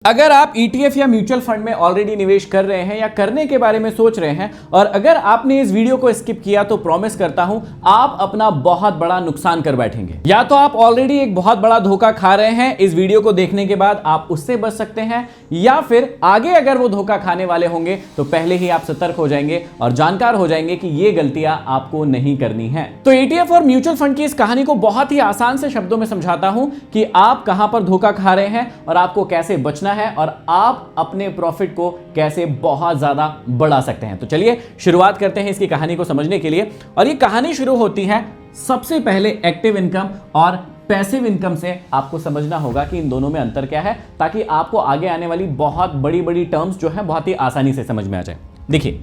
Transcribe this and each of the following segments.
अगर आप ETF या म्यूचुअल फंड में ऑलरेडी निवेश कर रहे हैं या करने के बारे में सोच रहे हैं और अगर आपने इस वीडियो को स्किप किया तो प्रॉमिस करता हूं आप अपना बहुत बड़ा नुकसान कर बैठेंगे। या तो आप ऑलरेडी एक बहुत बड़ा धोखा खा रहे हैं, इस वीडियो को देखने के बाद आप उससे बच सकते हैं, या फिर आगे अगर वो धोखा खाने वाले होंगे तो पहले ही आप सतर्क हो जाएंगे और जानकार हो जाएंगे कि ये गलतियां आपको नहीं करनी है। तो ETF और म्यूचुअल फंड की इस कहानी को बहुत ही आसान से शब्दों में समझाता हूं कि आप कहां पर धोखा खा रहे हैं और आपको कैसे बचना है और आप अपने प्रॉफिट को कैसे बहुत ज्यादा बढ़ा सकते हैं। तो चलिए शुरुआत करते हैं इसकी कहानी को समझने के लिए। और ये कहानी शुरू होती है सबसे पहले एक्टिव इनकम और पैसिव इनकम से। आपको समझना होगा कि इन दोनों में अंतर क्या है ताकि आपको आगे आने वाली बहुत बड़ी बड़ी टर्म्स जो है बहुत ही आसानी से समझ में आ जाए। देखिए,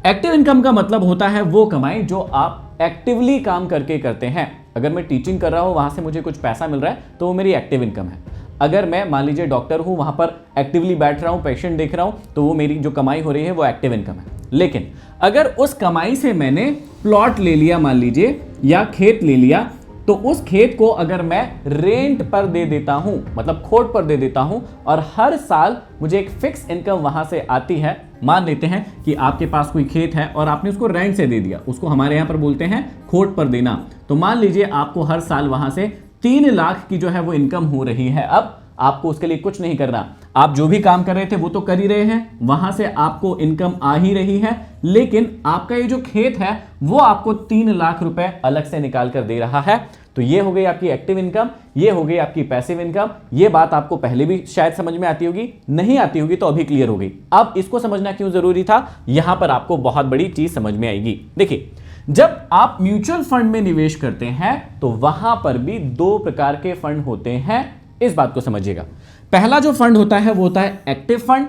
एक्टिव इनकम का मतलब होता है वो कमाई जो आप एक्टिवली काम करके करते हैं। अगर मैं टीचिंग कर रहा हूं, वहां से मुझे कुछ पैसा मिल रहा है तो वो मेरी एक्टिव इनकम है। अगर मैं मान लीजिए डॉक्टर हूं, वहां पर एक्टिवली बैठ रहा हूं, पेशेंट देख रहा हूं, तो वो मेरी जो कमाई हो रही है वो एक्टिव इनकम है। लेकिन अगर उस कमाई से मैंने प्लॉट ले लिया मान लीजिए या खेत ले लिया, तो उस खेत को अगर मैं रेंट पर दे देता हूं, मतलब खोट पर दे देता हूं, और हर साल मुझे एक फिक्स इनकम वहां से आती है। मान लेते हैं कि आपके पास कोई खेत है और आपने उसको रेंट से दे दिया, उसको हमारे यहां पर बोलते हैं खोट पर देना। तो मान लीजिए आपको हर साल वहां से 3 लाख की जो है वो इनकम हो रही है। अब आपको उसके लिए कुछ नहीं करना, आप जो भी काम कर रहे थे वो तो कर ही रहे हैं, वहां से आपको इनकम आ ही रही है, लेकिन आपका ये जो खेत है वो आपको 3 लाख रुपए अलग से निकाल कर दे रहा है। तो ये हो गई आपकी एक्टिव इनकम, ये हो गई आपकी पैसिव इनकम। ये बात आपको पहले भी शायद समझ में आती होगी, नहीं आती होगी तो अभी क्लियर हो गई। अब इसको समझना क्यों जरूरी था, यहां पर आपको बहुत बड़ी चीज समझ में आएगी। देखिए, जब आप म्यूचुअल फंड में निवेश करते हैं तो वहां पर भी 2 प्रकार के फंड होते हैं, इस बात को समझिएगा। पहला जो फंड होता है वो होता है एक्टिव फंड।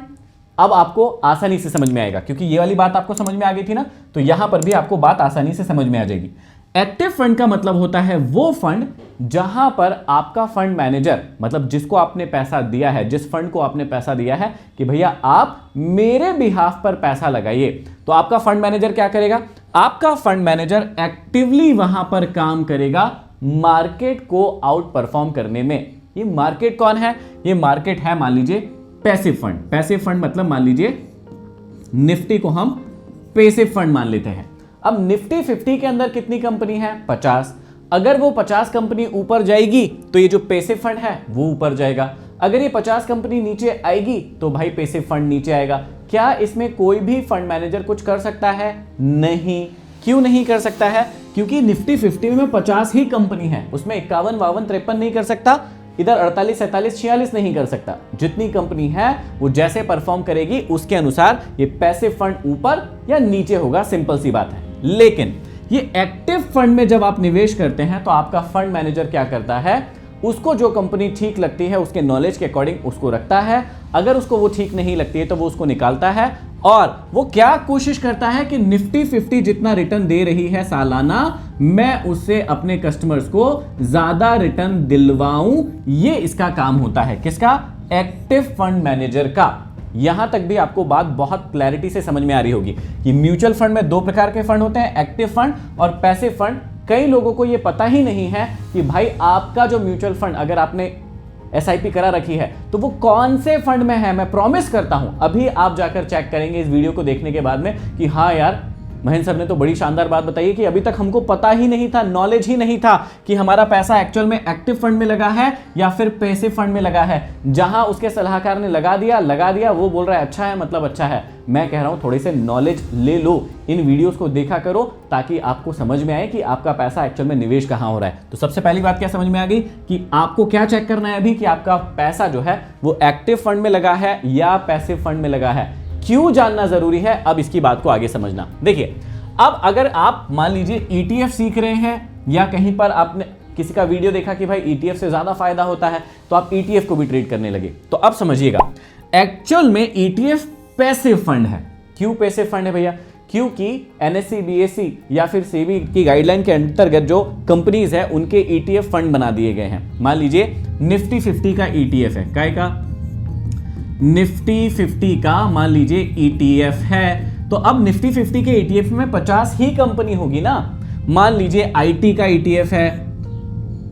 अब आपको आसानी से समझ में आएगा क्योंकि ये वाली बात आपको समझ में आ गई थी ना, तो यहां पर भी आपको बात आसानी से समझ में आ जाएगी। एक्टिव फंड का मतलब होता है वो फंड जहां पर आपका फंड मैनेजर, मतलब जिसको आपने पैसा दिया है, जिस फंड को आपने पैसा दिया है कि भैया आप मेरे बिहाफ पर पैसा लगाइए, तो आपका फंड मैनेजर क्या करेगा, आपका फंड मैनेजर एक्टिवली वहां पर काम करेगा मार्केट को आउट परफॉर्म करने में। ये मार्केट कौन है, ये मार्केट है मान लीजिए पैसिव फंड। पैसिव फंड मतलब मान लीजिए निफ्टी को हम पैसिव फंड मान लेते हैं। अब निफ्टी 50 के अंदर कितनी कंपनी है, 50। अगर वो 50 कंपनी ऊपर जाएगी तो ये जो पैसिव फंड है वो ऊपर जाएगा। अगर ये 50 कंपनी नीचे आएगी तो भाई पैसिव फंड नीचे आएगा। क्या इसमें कोई भी फंड मैनेजर कुछ कर सकता है, नहीं। क्यों नहीं कर सकता है, क्योंकि निफ्टी 50 में 50 ही कंपनी है, उसमें 51, 52, 53 नहीं कर सकता, इधर 48, 47, 46 नहीं कर सकता। जितनी कंपनी है वो जैसे परफॉर्म करेगी उसके अनुसार ये पैसिव फंड ऊपर या नीचे होगा, सिंपल सी बात है। लेकिन ये एक्टिव फंड में जब आप निवेश करते हैं तो आपका फंड मैनेजर क्या करता है, उसको जो कंपनी ठीक लगती है उसके नॉलेज के अकॉर्डिंग उसको रखता है। अगर उसको वो ठीक नहीं लगती है तो वो उसको निकालता है, और वो क्या कोशिश करता है कि निफ्टी 50 जितना रिटर्न दे रही है सालाना, मैं उससे अपने कस्टमर्स को ज्यादा रिटर्न दिलवाऊं। ये इसका काम होता है, किसका, एक्टिव फंड मैनेजर का। यहां तक भी आपको बात बहुत क्लैरिटी से समझ में आ रही होगी कि म्यूचुअल फंड में 2 प्रकार के फंड होते हैं, एक्टिव फंड और पैसिव फंड। कई लोगों को यह पता ही नहीं है कि भाई आपका जो म्यूचुअल फंड, अगर आपने SIP करा रखी है तो वो कौन से फंड में है। मैं प्रॉमिस करता हूं अभी आप जाकर चेक करेंगे इस वीडियो को देखने के बाद में कि हाँ यार, महेंद्र सर ने तो बड़ी शानदार बात बताई है कि अभी तक हमको पता ही नहीं था, नॉलेज ही नहीं था कि हमारा पैसा एक्चुअल में एक्टिव फंड में लगा है या फिर पैसिव फंड में लगा है। जहां उसके सलाहकार ने लगा दिया, वो बोल रहा है अच्छा है मतलब अच्छा है। मैं कह रहा हूं थोड़े से नॉलेज ले लो, इन वीडियोस को देखा करो ताकि आपको समझ में आए कि आपका पैसा एक्चुअल में निवेश कहां हो रहा है। तो सबसे पहली बात क्या समझ में आ गई कि आपको क्या चेक करना है अभी कि आपका पैसा जो है वो एक्टिव फंड में लगा है या पैसिव फंड में लगा है। क्यों जानना जरूरी है, अब इसकी बात को आगे समझना। देखिए, अब अगर आप मान लीजिए ETF सीख रहे हैं या कहीं पर आपने किसी का वीडियो देखा कि भाई ETF से ज्यादा फायदा होता है तो आप ETF को भी ट्रेड करने लगे, तो अब समझिएगा एक्चुअल में ETF पैसिव फंड है। क्यों पैसिव फंड है भैया, क्योंकि NSE, BSE या फिर SEBI की गाइडलाइन के अंतर्गत जो कंपनीज है उनके ETF फंड बना दिए गए हैं। मान लीजिए निफ्टी 50 का ETF है, काय का, निफ्टी 50 का मान लीजिए ETF है, तो अब निफ्टी 50 के ETF में 50 ही कंपनी होगी ना। मान लीजिए IT का ETF है,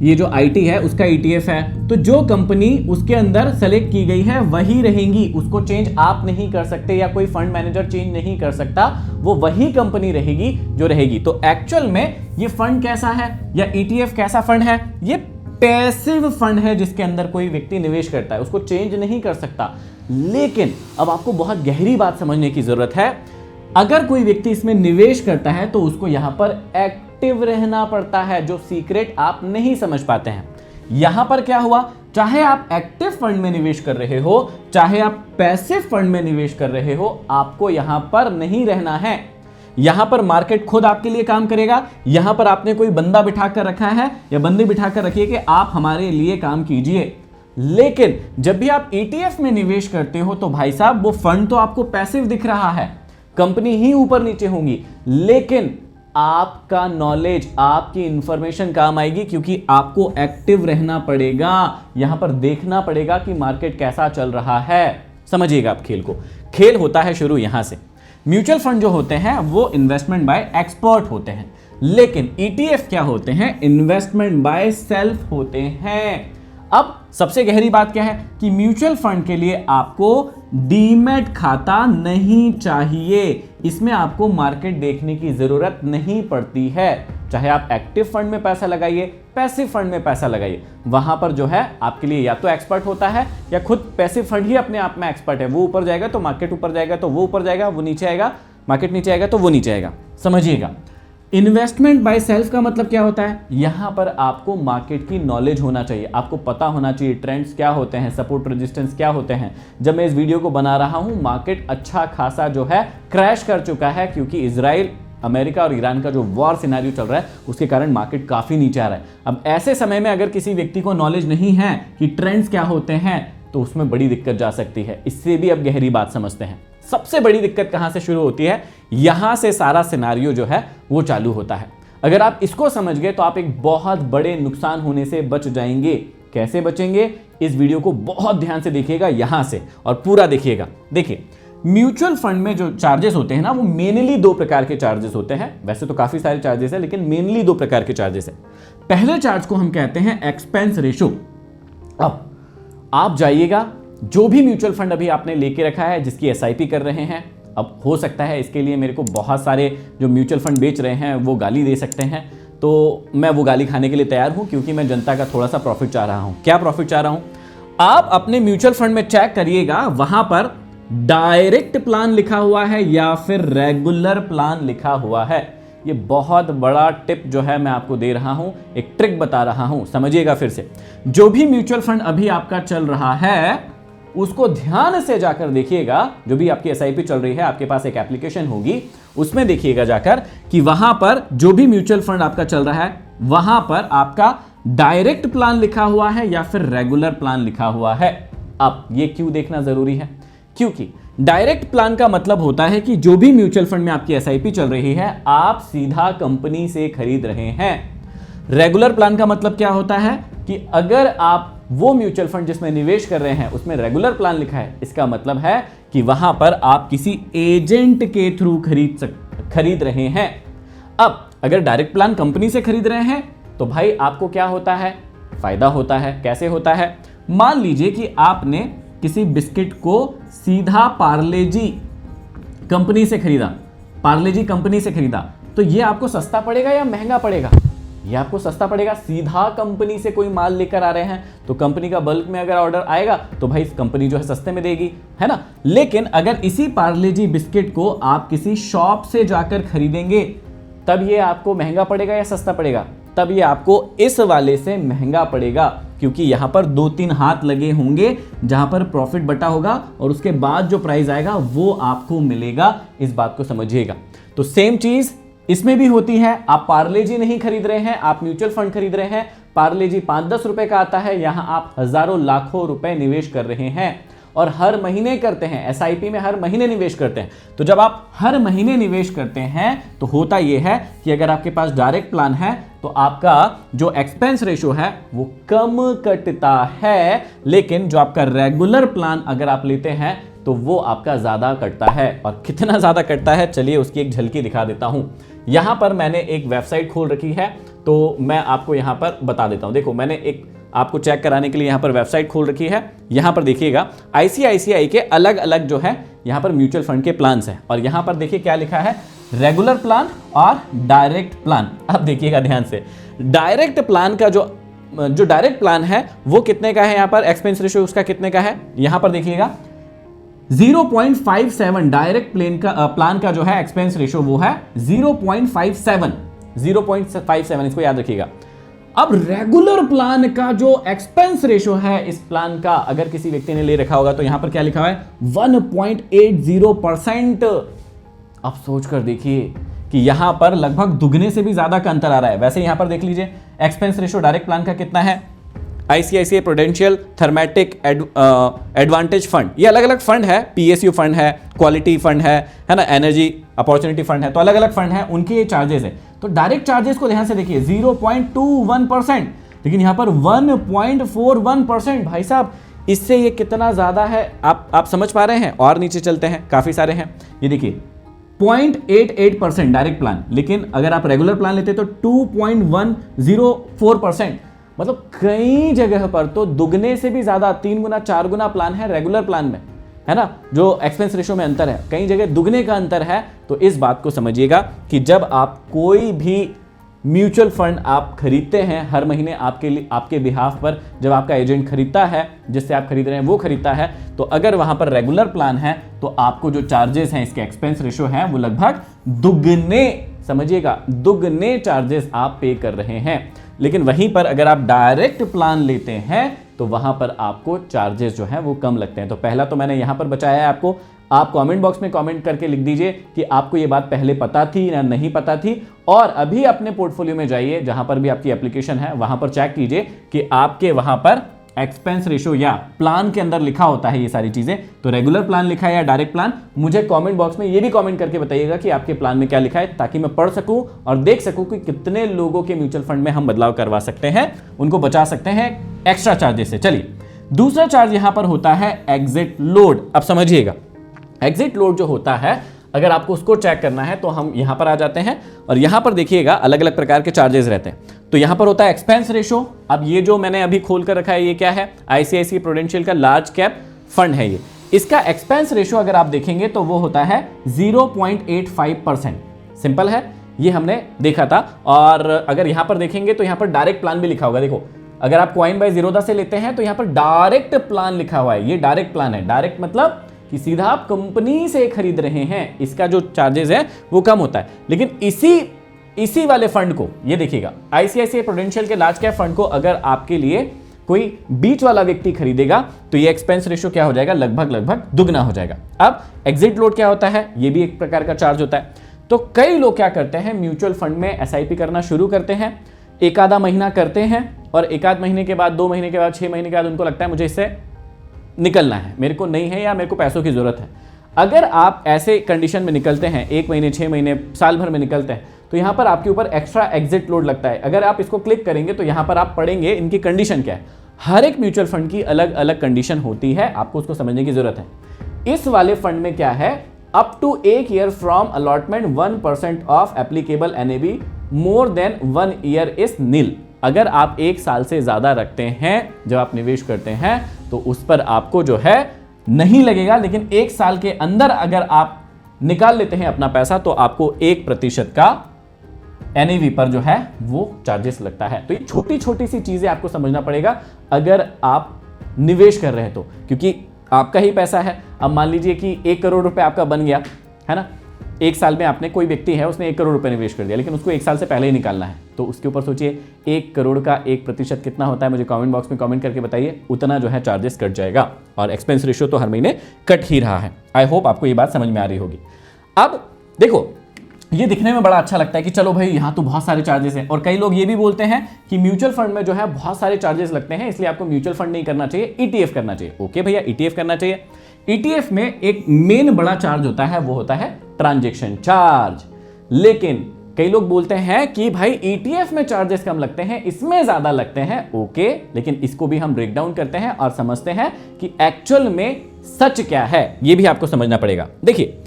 ये जो आईटी है उसका ईटीएफ है, तो जो कंपनी उसके अंदर सेलेक्ट की गई है वही रहेंगी, उसको चेंज आप नहीं कर सकते या कोई फंड मैनेजर चेंज नहीं कर सकता, वो वही कंपनी रहेगी जो रहेगी। तो एक्चुअल में ये फंड कैसा है या ईटीएफ कैसा फंड है? ये पैसिव फंड है जिसके अंदर कोई व्यक्ति निवेश करता है, उसको चेंज नहीं कर सकता। लेकिन अब आपको बहुत गहरी बात समझने की जरूरत है, अगर कोई व्यक्ति इसमें निवेश करता है तो उसको यहां पर एक्टिव रहना पड़ता है, जो सीक्रेट आप नहीं समझ पाते हैं। यहां पर क्या हुआ, चाहे आप एक्टिव फंड में निवेश कर रहे हो, चाहे आप पैसिव फंड में निवेश कर रहे हो, आपको यहां पर नहीं रहना है। यहां पर मार्केट खुद आपके लिए काम करेगा। यहां पर आपने कोई बंदा बिठा कर रखा है या बंदी बिठा कर रखी है कि आप हमारे लिए काम कीजिए। लेकिन जब भी आप ईटीएफ में निवेश करते हो तो भाई साहब वो फंड तो आपको पैसिव दिख रहा है, कंपनी ही ऊपर नीचे होंगी, लेकिन आपका नॉलेज, आपकी इंफॉर्मेशन काम आएगी, क्योंकि आपको एक्टिव रहना पड़ेगा। यहां पर देखना पड़ेगा कि मार्केट कैसा चल रहा है। समझिएगा आप खेल को, खेल होता है शुरू यहां से। म्यूचुअल फंड जो होते हैं वो इन्वेस्टमेंट बाय एक्सपर्ट होते हैं, लेकिन ईटीएफ क्या होते हैं? इन्वेस्टमेंट बाय सेल्फ होते हैं। अब सबसे गहरी बात क्या है कि म्यूचुअल फंड के लिए आपको डीमैट खाता नहीं चाहिए, इसमें आपको मार्केट देखने की जरूरत नहीं पड़ती है। चाहे आप एक्टिव फंड में पैसा लगाइए, पैसिव फंड में पैसा लगाइए, वहां पर जो है आपके लिए या तो एक्सपर्ट होता है या खुद पैसिव फंड ही अपने आप में एक्सपर्ट है। वो ऊपर जाएगा तो मार्केट ऊपर जाएगा, तो वो ऊपर जाएगा, वो नीचे आएगा, मार्केट नीचे आएगा तो वो नीचे आएगा। समझिएगा, इन्वेस्टमेंट बाय सेल्फ का मतलब क्या होता है? यहां पर आपको मार्केट की नॉलेज होना चाहिए, आपको पता होना चाहिए ट्रेंड्स क्या होते हैं, सपोर्ट रेजिस्टेंस क्या होते हैं। जब मैं इस वीडियो को बना रहा हूं, मार्केट अच्छा खासा जो है क्रैश कर चुका है, क्योंकि इजराइल, अमेरिका और ईरान का जो वॉर सिनेरियो चल रहा है उसके कारण मार्केट काफी नीचे आ रहा है। अब ऐसे समय में अगर किसी व्यक्ति को नॉलेज नहीं है कि ट्रेंड्स क्या होते हैं तो उसमें बड़ी दिक्कत जा सकती है। इससे भी अब गहरी बात समझते हैं। सबसे बड़ी दिक्कत कहां से शुरू होती है? यहां से सारा सिनेरियो जो है वो चालू होता है। अगर आप इसको समझ गए तो आप एक बहुत बड़े नुकसान होने से बच जाएंगे। कैसे बचेंगे? इस वीडियो को बहुत ध्यान से देखिएगा यहां से और पूरा देखिएगा। देखिए, म्यूचुअल फंड में जो चार्जेस होते हैं ना, वो मेनली दो प्रकार के चार्जेस होते हैं। वैसे तो काफी सारे चार्जेस है, लेकिन मेनली दो प्रकार के चार्जेस है। पहले चार्ज को हम कहते हैं एक्सपेंस रेशो। अब आप जाइएगा, जो भी म्यूचुअल फंड अभी आपने लेके रखा है, जिसकी एसआईपी कर रहे हैं, अब हो सकता है इसके लिए मेरे को बहुत सारे जो म्यूचुअल फंड बेच रहे हैं वो गाली दे सकते हैं, तो मैं वो गाली खाने के लिए तैयार हूं, क्योंकि मैं जनता का थोड़ा सा प्रॉफिट चाह रहा हूं। क्या प्रॉफिट चाह रहा हूं? आप अपने म्यूचुअल फंड में चेक करिएगा, वहां पर डायरेक्ट प्लान लिखा हुआ है या फिर रेगुलर प्लान लिखा हुआ है। ये बहुत बड़ा टिप जो है मैं आपको दे रहा हूं, एक ट्रिक बता रहा हूं, समझिएगा फिर से। जो भी म्यूचुअल फंड अभी आपका चल रहा है उसको ध्यान से जाकर देखिएगा। जो भी आपकी एसआईपी चल रही है, आपके पास एक एप्लीकेशन होगी, उसमें देखिएगा जाकर कि वहां पर जो भी म्यूचुअल फंड आपका चल रहा है वहां पर आपका डायरेक्ट प्लान लिखा हुआ है या फिर रेगुलर प्लान लिखा हुआ है। अब ये क्यों देखना जरूरी है? क्योंकि डायरेक्ट प्लान का मतलब होता है कि जो भी म्यूचुअल फंड में आपकी एसआईपी चल रही है, आप सीधा कंपनी से खरीद रहे हैं। रेगुलर प्लान का मतलब क्या होता है कि अगर आप वो म्यूचुअल फंड जिसमें निवेश कर रहे हैं उसमें रेगुलर प्लान लिखा है, इसका मतलब है कि वहां पर आप किसी एजेंट के थ्रू खरीद रहे हैं। अब अगर डायरेक्ट प्लान कंपनी से खरीद रहे हैं तो भाई आपको क्या होता है? फायदा होता है। कैसे होता है? मान लीजिए कि आपने किसी बिस्किट को सीधा पार्ले जी कंपनी से खरीदा, पार्ले जी कंपनी से खरीदा, तो ये आपको सस्ता पड़ेगा या महंगा पड़ेगा? ये आपको सस्ता पड़ेगा। सीधा कंपनी से कोई माल लेकर आ रहे हैं तो कंपनी का बल्क में अगर ऑर्डर आएगा तो भाई कंपनी जो है सस्ते में देगी, है ना। लेकिन अगर इसी पार्ले जी बिस्किट को आप किसी शॉप से जाकर खरीदेंगे तब ये आपको महंगा पड़ेगा या सस्ता पड़ेगा? तब ये आपको इस वाले से महंगा पड़ेगा, क्योंकि यहां पर 2-3 हाथ लगे होंगे जहां पर प्रॉफिट बटा होगा और उसके बाद जो प्राइस आएगा वो आपको मिलेगा। इस बात को समझिएगा। तो सेम चीज इसमें भी होती है। आप पार्ले जी नहीं खरीद रहे हैं, आप म्यूचुअल फंड खरीद रहे हैं। पार्ले जी 5-10 रुपए का आता है, यहां आप हजारों लाखों रुपए निवेश कर रहे हैं और हर महीने करते हैं। एसआईपी में हर महीने निवेश करते हैं। तो जब आप हर महीने निवेश करते हैं तो होता यह है कि अगर आपके पास डायरेक्ट प्लान है तो आपका जो एक्सपेंस रेशो है वो कम कटता है। लेकिन जो आपका रेगुलर प्लान अगर आप लेते हैं तो वो आपका ज़्यादा कटता है। और कितना ज़्यादा कटता है, चलिए उसकी एक झलकी दिखा देता हूँ। यहाँ पर मैंने एक वेबसाइट खोल रखी है, तो मैं आपको यहाँ पर बता देता हूँ। देखो, मैंने एक आपको चेक कराने के लिए यहाँ पर वेबसाइट खोल रखी है। यहाँ पर देखिएगा ICICI के अलग अलग जो है यहाँ पर म्यूचुअल फंड के प्लान्स हैं, और यहाँ पर देखिए क्या लिखा है, रेगुलर प्लान और डायरेक्ट प्लान। अब देखिएगा ध्यान से, डायरेक्ट प्लान का जो डायरेक्ट प्लान है वो कितने का है, यहाँ पर एक्सपेंस रेशियो उसका कितने का है, यहाँ पर देखिएगा 0.57। डायरेक्ट प्लान का जो है एक्सपेंस रेशियो वो है 0.57, इसको याद रखिएगा। अब रेगुलर प्लान का जो एक्सपेंस रेशियो है इस प्लान का, अगर किसी व्यक्ति ने ले रखा होगा तो यहां पर क्या लिखा हुआ है, 1.80%। अब सोच कर देखिए कि यहां पर लगभग दुगने से भी ज्यादा का अंतर आ रहा है। वैसे यहां पर देख लीजिए एक्सपेंस रेशियो डायरेक्ट प्लान का कितना है, ICICI प्रूडेंशियल थर्मेटिक एडवांटेज फंड, ये अलग अलग फंड है, PSU फंड है, क्वालिटी फंड है ना, एनर्जी अपॉर्चुनिटी फंड है, तो अलग अलग फंड है, उनके ये चार्जेस है। तो डायरेक्ट चार्जेस को ध्यान से देखिए 0.21%, लेकिन यहां पर 1.41%। भाई साहब, इससे ये कितना ज्यादा है, आप समझ पा रहे हैं। और नीचे चलते हैं, काफी सारे हैं, ये देखिए 0.88% डायरेक्ट प्लान, लेकिन अगर आप रेगुलर प्लान लेते तो 2.104%। मतलब कई जगह पर तो दुगने से भी ज्यादा, 3 गुना 4 गुना प्लान है रेगुलर प्लान में, है ना, जो एक्सपेंस रेशियो में अंतर है, कई जगह दुगने का अंतर है। तो इस बात को समझिएगा कि जब आप कोई भी म्यूचुअल फंड आप खरीदते हैं, हर महीने आपके लिए, आपके बिहाफ पर जब आपका एजेंट खरीदता है, जिससे आप खरीद रहे हैं वो खरीदता है, तो अगर वहां पर रेगुलर प्लान है तो आपको जो चार्जेस हैं, इसके एक्सपेंस रेशियो है वो लगभग दुगने, समझिएगा दुगने चार्जेस आप पे कर रहे हैं। लेकिन वहीं पर अगर आप डायरेक्ट प्लान लेते हैं तो वहां पर आपको चार्जेस जो है वो कम लगते हैं। तो पहला तो मैंने यहां पर बचाया है आपको, आप कमेंट बॉक्स में कमेंट करके लिख दीजिए कि आपको ये बात पहले पता थी या नहीं पता थी। और अभी अपने पोर्टफोलियो में जाइए, जहां पर भी आपकी एप्लीकेशन है वहां पर चेक कीजिए कि आपके वहां पर एक्सपेंस रेशियो या प्लान के अंदर लिखा होता है ये सारी चीजें, तो रेगुलर प्लान लिखा है या डायरेक्ट प्लान। मुझे कमेंट बॉक्स में ये भी कमेंट करके बताइएगा कि आपके प्लान में क्या लिखा है, ताकि मैं पढ़ सकूं और देख सकूं कि कितने लोगों के म्यूचुअल फंड में हम बदलाव करवा सकते हैं, उनको बचा सकते हैं एक्स्ट्रा चार्जेस से। चलिए, दूसरा चार्ज यहां पर होता है एग्जिट लोड। अब समझिएगा, एग्जिट लोड जो होता है, अगर आपको उसको चेक करना है तो हम यहां पर आ जाते हैं और यहां पर देखिएगा अलग अलग प्रकार के चार्जेस रहते हैं। तो यहां पर होता है एक्सपेंस रेशो। अब ये जो मैंने अभी खोल कर रखा है ये क्या है, ICICI प्रूडेंशियल का लार्ज कैप फंड है ये। इसका एक्सपेंस रेशो अगर आप देखेंगे तो वो होता है 0.85%। सिंपल है, ये हमने देखा था। और अगर यहां पर देखेंगे तो यहां पर डायरेक्ट प्लान भी लिखा होगा। देखो, अगर आप कॉइन बाय जीरोधा से लेते हैं तो यहां पर डायरेक्ट प्लान लिखा हुआ है, ये डायरेक्ट प्लान है। डायरेक्ट मतलब कि सीधा आप कंपनी से खरीद रहे हैं, इसका जो चार्जेस है वो कम होता है। लेकिन इसी वाले फंड को, ये देखिएगा ICICI प्रूडेंशियल के लार्ज कैप फंड को अगर आपके लिए कोई बीच वाला व्यक्ति खरीदेगा तो ये एक्सपेंस रेशियो क्या हो जाएगा, लगभग दुगना हो जाएगा। अब एग्जिट लोड क्या होता है, ये भी एक प्रकार का चार्ज होता है। तो कई लोग क्या करते हैं, म्यूचुअल फंड में SIP करना शुरू करते हैं, एक आधा महीना करते हैं और एक आध महीने के बाद, 2 महीने के बाद, 6 महीने के बाद उनको लगता है मुझे इससे निकलना है, मेरे को नहीं है या मेरे को पैसों की जरूरत है। अगर आप ऐसे कंडीशन में निकलते हैं, 1 महीने, 6 महीने, साल भर में निकलते हैं, तो यहां पर आपके ऊपर एक्स्ट्रा एग्जिट लोड लगता है। अगर आप इसको क्लिक करेंगे तो यहां पर आप पढ़ेंगे इनकी कंडीशन क्या है। हर एक म्यूचुअल फंड की अलग अलग कंडीशन होती है, आपको उसको समझने की जरूरत है। इस वाले फंड में क्या है, up to 1 year from allotment 1% of applicable NAV more than 1 year is nil. अगर आप 1 साल से ज्यादा रखते हैं, जब आप निवेश करते हैं, तो उस पर आपको जो है नहीं लगेगा। लेकिन 1 साल के अंदर अगर आप निकाल लेते हैं अपना पैसा तो आपको 1% का NAV पर जो है वो चार्जेस लगता है। तो ये छोटी छोटी सी चीजें आपको समझना पड़ेगा अगर आप निवेश कर रहे हैं तो, क्योंकि आपका ही पैसा है। अब मान लीजिए कि 1 करोड़ रुपए आपका बन गया है ना, 1 साल में आपने, कोई व्यक्ति है उसने 1 करोड़ रुपए निवेश कर दिया, लेकिन उसको 1 साल से पहले ही निकालना है, तो उसके ऊपर सोचिए 1 करोड़ का 1% कितना होता है, मुझे कमेंट बॉक्स में कमेंट करके बताइए। उतना जो है चार्जेस कट जाएगा और एक्सपेंस रेशियो तो हर महीने कट ही रहा है। आई होप आपको ये बात समझ में आ रही होगी। अब देखो, ये दिखने में बड़ा अच्छा लगता है कि चलो भाई यहाँ तो बहुत सारे चार्जेस हैं, और कई लोग ये भी बोलते हैं कि म्यूचुअल फंड में जो है बहुत सारे चार्जेस लगते हैं, इसलिए आपको म्यूचुअल फंड नहीं करना चाहिए, ETF करना चाहिए। ओके भैया, ETF करना चाहिए। ETF में एक मेन बड़ा चार्ज होता है, वो होता है ट्रांजैक्शन चार्ज। लेकिन कई लोग बोलते हैं कि भाई ETF में चार्जेस कम लगते हैं, इसमें ज्यादा लगते हैं। ओके, लेकिन इसको भी हम ब्रेक डाउन करते हैं और समझते हैं कि एक्चुअल में सच क्या है, ये भी आपको समझना पड़ेगा। देखिए,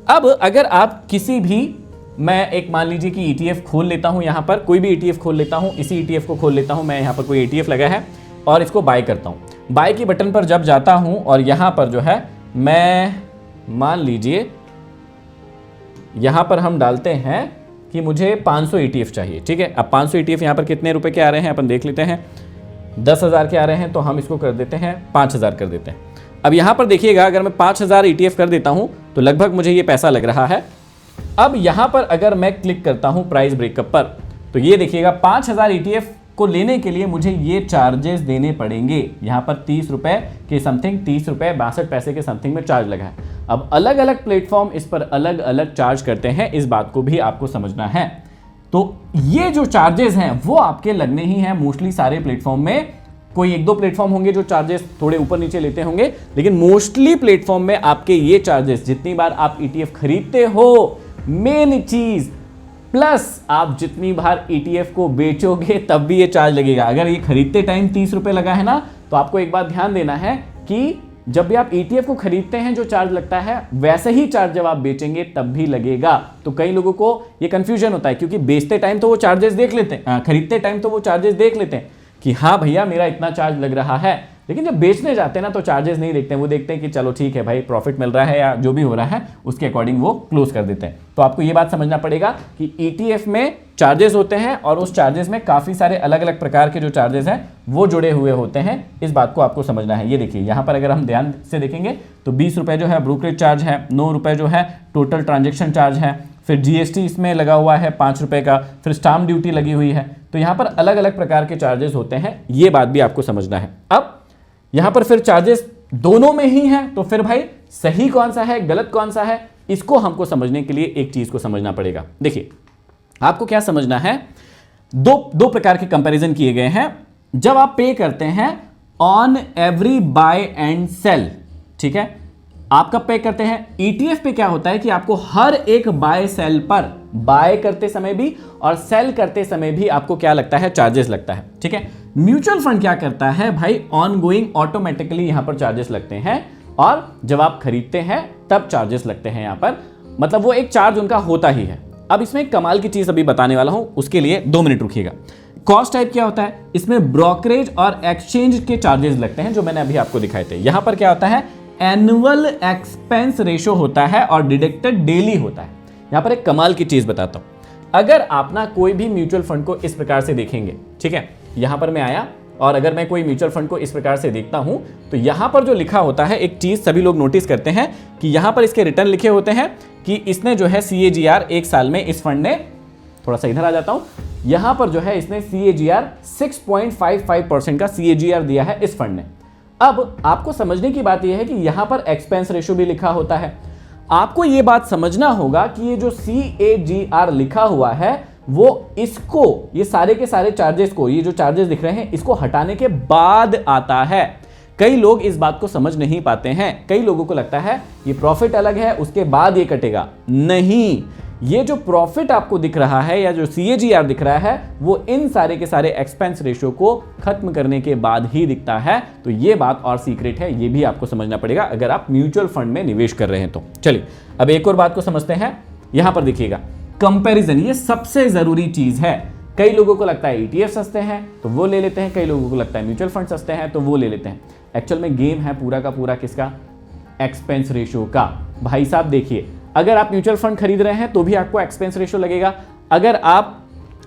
अब अगर आप किसी भी, मैं एक मान लीजिए कि ETF खोल लेता हूं, यहां पर कोई भी ETF खोल लेता हूं, इसी ETF को खोल लेता हूं मैं, यहां पर कोई ETF लगा है और इसको बाय करता हूं। बाय की बटन पर जब जाता हूं और यहां पर जो है मैं मान लीजिए यहां पर हम डालते हैं कि मुझे 500 ETF चाहिए, ठीक है। अब 500 ETF यहां पर कितने रुपए के आ रहे हैं अपन देख लेते हैं। 10,000 के आ रहे हैं, तो हम इसको कर देते हैं 5,000 कर देते हैं। अब यहां पर देखिएगा, अगर मैं 5,000 ETF कर देता हूं तो लगभग मुझे ये पैसा लग रहा है। अब यहां पर अगर मैं क्लिक करता हूं प्राइस ब्रेकअप पर, तो ये देखिएगा 5,000 ETF को लेने के लिए मुझे ये चार्जेस देने पड़ेंगे। यहां पर 30 रुपए के समथिंग, 30 रुपए 62 पैसे के समथिंग में चार्ज लगा है। अब अलग अलग प्लेटफॉर्म इस पर अलग अलग चार्ज करते हैं, इस बात को भी आपको समझना है। तो ये जो चार्जेस हैं वो आपके लगने ही हैं मोस्टली सारे प्लेटफॉर्म में। कोई एक दो प्लेटफॉर्म होंगे जो चार्जेस थोड़े ऊपर नीचे लेते होंगे, लेकिन मोस्टली प्लेटफॉर्म में आपके ये चार्जेस, जितनी बार आप ETF खरीदते हो, मेन चीज, प्लस आप जितनी बार ETF को बेचोगे तब भी ये चार्ज लगेगा। अगर ये खरीदते टाइम 30 रुपए लगा है ना, तो आपको एक बात ध्यान देना है कि जब भी आप ETF को खरीदते हैं जो चार्ज लगता है, वैसे ही चार्ज जब आप बेचेंगे तब भी लगेगा। तो कई लोगों को ये कंफ्यूजन होता है, क्योंकि बेचते टाइम तो वो चार्जेस देख लेते हैं, खरीदते टाइम तो वो चार्जेस देख लेते हैं कि हाँ भैया मेरा इतना चार्ज लग रहा है, लेकिन जब बेचने जाते हैं ना तो चार्जेस नहीं देखते हैं। वो देखते हैं कि चलो ठीक है भाई, प्रॉफिट मिल रहा है या जो भी हो रहा है उसके अकॉर्डिंग वो क्लोज कर देते हैं। तो आपको ये बात समझना पड़ेगा कि ETF में चार्जेस होते हैं और उस चार्जेस में काफी सारे अलग अलग प्रकार के जो चार्जेस हैं वो जुड़े हुए होते हैं। इस बात को आपको समझना है। ये देखिए, यहाँ पर अगर हम ध्यान से देखेंगे तो 20 रुपए जो है ब्रोकरेज चार्ज है, 9 रुपए जो है टोटल ट्रांजेक्शन चार्ज है, फिर GST इसमें लगा हुआ है 5 रुपए का, फिर स्टाम्प ड्यूटी लगी हुई है। तो यहाँ पर अलग अलग प्रकार के चार्जेस होते हैं, ये बात भी आपको समझना है। अब यहां पर फिर चार्जेस दोनों में ही हैं, तो फिर भाई सही कौन सा है गलत कौन सा है, इसको हमको समझने के लिए एक चीज को समझना पड़ेगा। देखिए, आपको क्या समझना है, दो प्रकार के कंपैरिजन किए गए हैं। जब आप पे करते हैं on every buy and sell, ठीक है, आप कब पे करते हैं, ETF पे क्या होता है कि आपको हर एक बाय सेल पर, बाय करते समय भी और सेल करते समय भी आपको क्या लगता है, चार्जेस लगता है, ठीक है। म्यूचुअल फंड क्या करता है भाई, ऑनगोइंग ऑटोमेटिकली यहां पर चार्जेस लगते हैं, और जब आप खरीदते हैं तब चार्जेस लगते हैं यहां पर, मतलब वो एक चार्ज उनका होता ही है। अब इसमें एक कमाल की चीज अभी बताने वाला हूं, उसके लिए 2 मिनट रुकिएगा। कॉस्ट टाइप क्या होता है, इसमें ब्रोकरेज और एक्सचेंज के चार्जेस लगते हैं, जो मैंने अभी आपको दिखाए थे। यहां पर क्या होता है, एनुअल एक्सपेंस रेशो होता है और डिडक्टेड डेली होता है। यहां पर एक कमाल की चीज बताता हूं, अगर आप ना कोई भी म्यूचुअल फंड को इस प्रकार से देखेंगे, ठीक है, यहां पर मैं आया और अगर मैं कोई म्यूचुअल फंड को इस प्रकार से देखता हूं, तो यहां पर जो लिखा होता है, एक चीज सभी लोग नोटिस करते हैं कि यहां पर इसके रिटर्न लिखे होते हैं कि इसने जो है CAGR एक साल में, इस फंड ने, थोड़ा सा इधर आ जाता हूं, यहां पर जो है इसने CAGR 6.55% का CAGR दिया है इस फंड ने। अब आपको समझने की बात यह है कि यहां पर एक्सपेंस रेशो भी लिखा होता है। आपको यह बात समझना होगा कि ये जो CAGR लिखा हुआ है वो इसको, ये सारे के सारे चार्जेस को, ये जो चार्जेस दिख रहे हैं इसको हटाने के बाद आता है। कई लोग इस बात को समझ नहीं पाते हैं, कई लोगों को लगता है ये प्रॉफिट अलग है उसके बाद ये कटेगा। नहीं, ये जो प्रॉफिट आपको दिख रहा है या जो CAGR दिख रहा है वो इन सारे के सारे एक्सपेंस रेशो को खत्म करने के बाद ही दिखता है। तो ये बात और सीक्रेट है, ये भी आपको समझना पड़ेगा अगर आप म्यूचुअल फंड में निवेश कर रहे हैं तो। चलिए अब एक और बात को समझते हैं। यहां पर देखिएगा कंपैरिजन, ये सबसे जरूरी चीज है। कई लोगों को लगता है ETF सस्ते हैं तो वो ले लेते हैं, कई लोगों को लगता है म्यूचुअल फंड सस्ते हैं तो वो ले लेते हैं। एक्चुअल में गेम है पूरा का पूरा किसका, एक्सपेंस रेशो का। भाई साहब देखिए, अगर आप म्यूचुअल फंड खरीद रहे हैं तो भी आपको एक्सपेंस रेशो लगेगा, अगर आप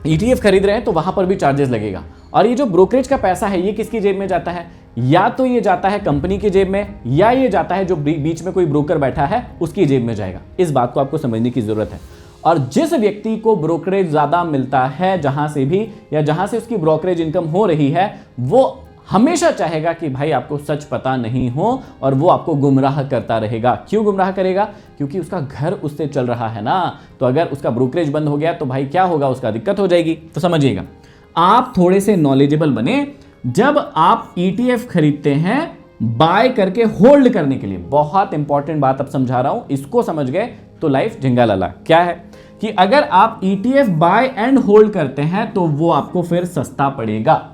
ETF खरीद रहे हैं तो वहां पर भी चार्जेस लगेगा। और ये जो ब्रोकरेज का पैसा है ये किसकी जेब में जाता है, या तो ये जाता है कंपनी की जेब में, या ये जाता है जो बीच में कोई ब्रोकर बैठा है उसकी जेब में जाएगा। इस बात को आपको समझने की जरूरत है। और जिस व्यक्ति को ब्रोकरेज ज्यादा मिलता है जहां से भी, या जहां से उसकी ब्रोकरेज इनकम हो रही है, वो हमेशा चाहेगा कि भाई आपको सच पता नहीं हो और वो आपको गुमराह करता रहेगा। क्यों गुमराह करेगा, क्योंकि उसका घर उससे चल रहा है ना। तो अगर उसका ब्रोकरेज बंद हो गया तो भाई क्या होगा, उसका दिक्कत हो जाएगी। तो समझिएगा, आप थोड़े से नॉलेजेबल बने। जब आप ETF खरीदते हैं बाय करके होल्ड करने के लिए, बहुत इंपॉर्टेंट बात अब समझा रहा हूं, इसको समझ गए तो लाइफ झिंगा लाला। क्या है कि अगर आप ETF बाय एंड होल्ड करते हैं तो वो आपको फिर सस्ता पड़ेगा।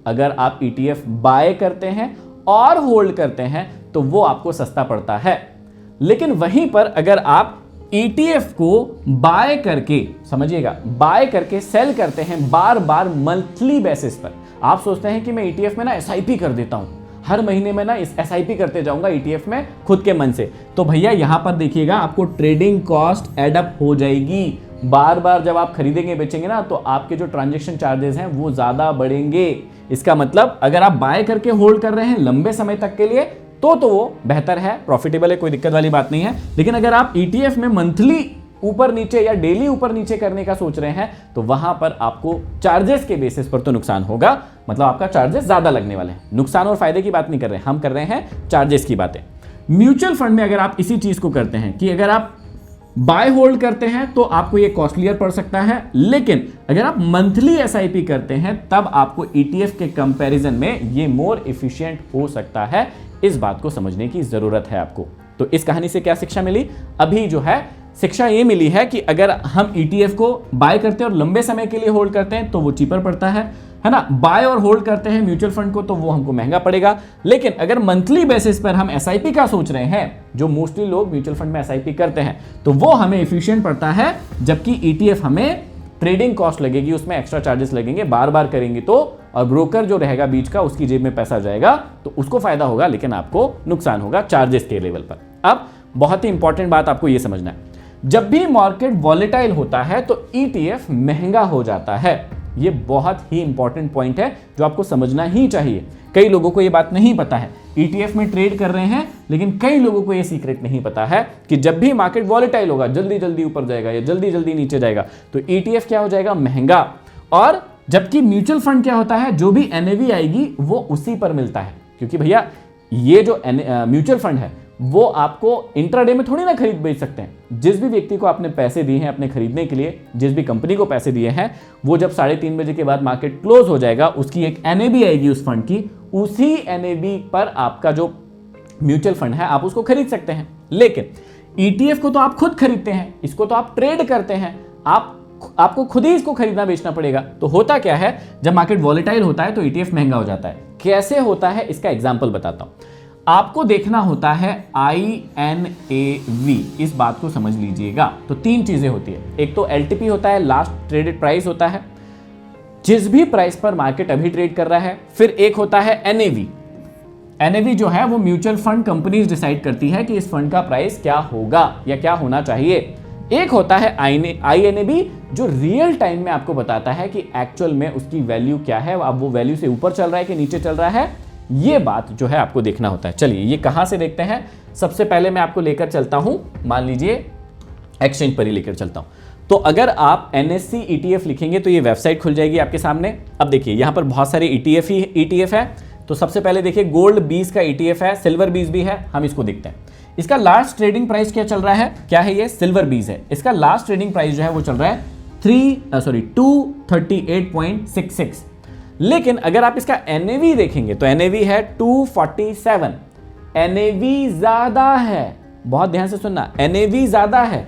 अगर आप ETF बाय करते हैं और होल्ड करते हैं तो वो आपको सस्ता पड़ता है। लेकिन वहीं पर अगर आप ETF को बाय करके, समझिएगा, बाय करके सेल करते हैं बार बार मंथली बेसिस पर, आप सोचते हैं कि मैं ETF में ना SIP कर देता हूं, हर महीने में ना इस SIP करते जाऊंगा ETF में खुद के मन से, तो भैया यहां पर देखिएगा आपको ट्रेडिंग कॉस्ट एडअप हो जाएगी। बार बार जब आप खरीदेंगे बेचेंगे ना तो आपके जो ट्रांजैक्शन चार्जेस हैं वो ज्यादा बढ़ेंगे। इसका मतलब अगर आप बाय करके होल्ड कर रहे हैं लंबे समय तक के लिए तो वो बेहतर है, प्रॉफिटेबल है, कोई दिक्कत वाली बात नहीं है। लेकिन अगर आप ETF में मंथली ऊपर नीचे या डेली ऊपर नीचे करने का सोच रहे हैं तो वहां पर आपको चार्जेस के बेसिस पर तो नुकसान होगा, मतलब आपका चार्जेस ज्यादा लगने वाले हैं। नुकसान और फायदे की बात नहीं कर रहे हैं, हम कर रहे हैं चार्जेस की बातें। म्यूचुअल फंड में अगर आप इसी चीज को करते हैं कि अगर आप बाय होल्ड करते हैं तो आपको ये कॉस्टलियर पड़ सकता है, लेकिन अगर आप मंथली SIP करते हैं तब आपको ETF के कंपैरिजन में ये मोर एफिशिएंट हो सकता है। इस बात को समझने की जरूरत है आपको। तो इस कहानी से क्या शिक्षा मिली? अभी जो है शिक्षा ये मिली है कि अगर हम ETF को बाय करते हैं और लंबे समय के लिए होल्ड करते हैं तो वो चीपर पड़ता है ना। बाय और होल्ड करते हैं म्यूचुअल फंड को तो वो हमको महंगा पड़ेगा। लेकिन अगर मंथली बेसिस पर हम SIP का सोच रहे हैं, जो मोस्टली लोग म्यूचुअल फंड में SIP करते हैं, तो वो हमें एफिशिएंट पड़ता है, जबकि ETF हमें ट्रेडिंग कॉस्ट लगेगी, उसमें एक्स्ट्रा चार्जेस लगेंगे, बार बार करेंगे तो, और ब्रोकर जो रहेगा बीच का उसकी जेब में पैसा जाएगा तो उसको फायदा होगा, लेकिन आपको नुकसान होगा चार्जेस के लेवल पर। अब बहुत ही इंपॉर्टेंट बात आपको यह समझना है, जब भी मार्केट वॉलेटाइल होता है तो ETF महंगा हो जाता है। यह बहुत ही इंपॉर्टेंट पॉइंट है जो आपको समझना ही चाहिए। कई लोगों को यह बात नहीं पता है, ETF में ट्रेड कर रहे हैं, लेकिन कई लोगों को यह सीक्रेट नहीं पता है कि जब भी मार्केट वॉलेटाइल होगा, जल्दी जल्दी ऊपर जाएगा या जल्दी जल्दी नीचे जाएगा, तो ETF क्या हो जाएगा? महंगा। और जबकि म्यूचुअल फंड क्या होता है, जो भी NAV आएगी वो उसी पर मिलता है, क्योंकि भैया ये जो म्यूचुअल फंड है वो आपको इंट्राडे में थोड़ी ना खरीद बेच सकते हैं। जिस भी व्यक्ति को आपने पैसे दिए हैं अपने खरीदने के लिए, जिस भी कंपनी को पैसे दिए हैं, वो जब 3:30 बजे के बाद मार्केट क्लोज हो जाएगा, उसकी एक NAV आएगी उस फंड की, उसी NAV पर आपका जो म्यूचुअल फंड है आप उसको खरीद सकते हैं। लेकिन ETF को तो आप खुद खरीदते हैं, इसको तो आप ट्रेड करते हैं, आपको खुद ही इसको खरीदना बेचना पड़ेगा। तो होता क्या है, जब मार्केट वॉलेटाइल होता है तो ETF महंगा हो जाता है। कैसे होता है इसका एग्जांपल बताता हूं। आपको देखना होता है INAV, इस बात को समझ लीजिएगा। तो 3 चीजें होती है, एक तो LTP होता है, लास्ट ट्रेडेड प्राइस होता है, जिस भी प्राइस पर मार्केट अभी ट्रेड कर रहा है। फिर एक होता है NAV। NAV जो है वो म्यूचुअल फंड कंपनीज डिसाइड करती है कि इस फंड का प्राइस क्या होगा या क्या होना चाहिए। एक होता है INAB, जो रियल टाइम में आपको बताता है कि एक्चुअल में उसकी वैल्यू क्या है, अब वो वैल्यू से ऊपर चल रहा है कि नीचे चल रहा है, ये बात जो है आपको देखना होता है। चलिए ये कहां से देखते हैं। सबसे पहले मैं आपको लेकर चलता हूं, मान लीजिए एक्सचेंज पर ही लेकर चलता हूं। तो अगर आप NSE ETF लिखेंगे तो ये वेबसाइट खुल जाएगी आपके सामने। अब देखिए यहां पर बहुत सारे ETF है। तो सबसे पहले देखिए गोल्ड 20 का ETF है, सिल्वर 20 भी है, हम इसको देखते हैं। इसका लास्ट ट्रेडिंग प्राइस क्या चल रहा है, क्या है ये? सिल्वर 20 है। इसका लास्ट ट्रेडिंग प्राइस जो है वो चल रहा है 238.66। लेकिन अगर आप इसका NAV देखेंगे तो NAV है 247। NAV ज्यादा है, बहुत ध्यान से सुनना, NAV ज्यादा है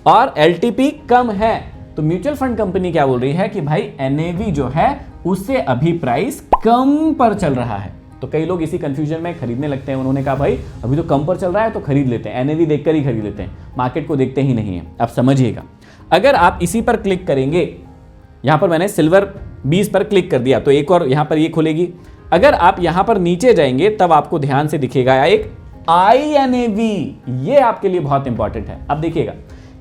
और LTP कम है। तो म्यूचुअल फंड कंपनी क्या बोल रही है कि भाई NAV जो है उससे अभी प्राइस कम पर चल रहा है। तो कई लोग इसी कंफ्यूजन में खरीदने लगते हैं। उन्होंने कहा भाई अभी तो कम पर चल रहा है तो खरीद लेते हैं, NAV देखकर ही खरीद लेते हैं, मार्केट को देखते ही नहीं है। अब समझिएगा, अगर आप इसी पर क्लिक करेंगे, यहां पर मैंने सिल्वर 20 पर क्लिक कर दिया तो एक और यहां पर ये खुलेगी। अगर आप यहां पर नीचे जाएंगे तब आपको ध्यान से दिखेगा एक INAV, ये आपके लिए बहुत इंपॉर्टेंट है। अब देखिएगा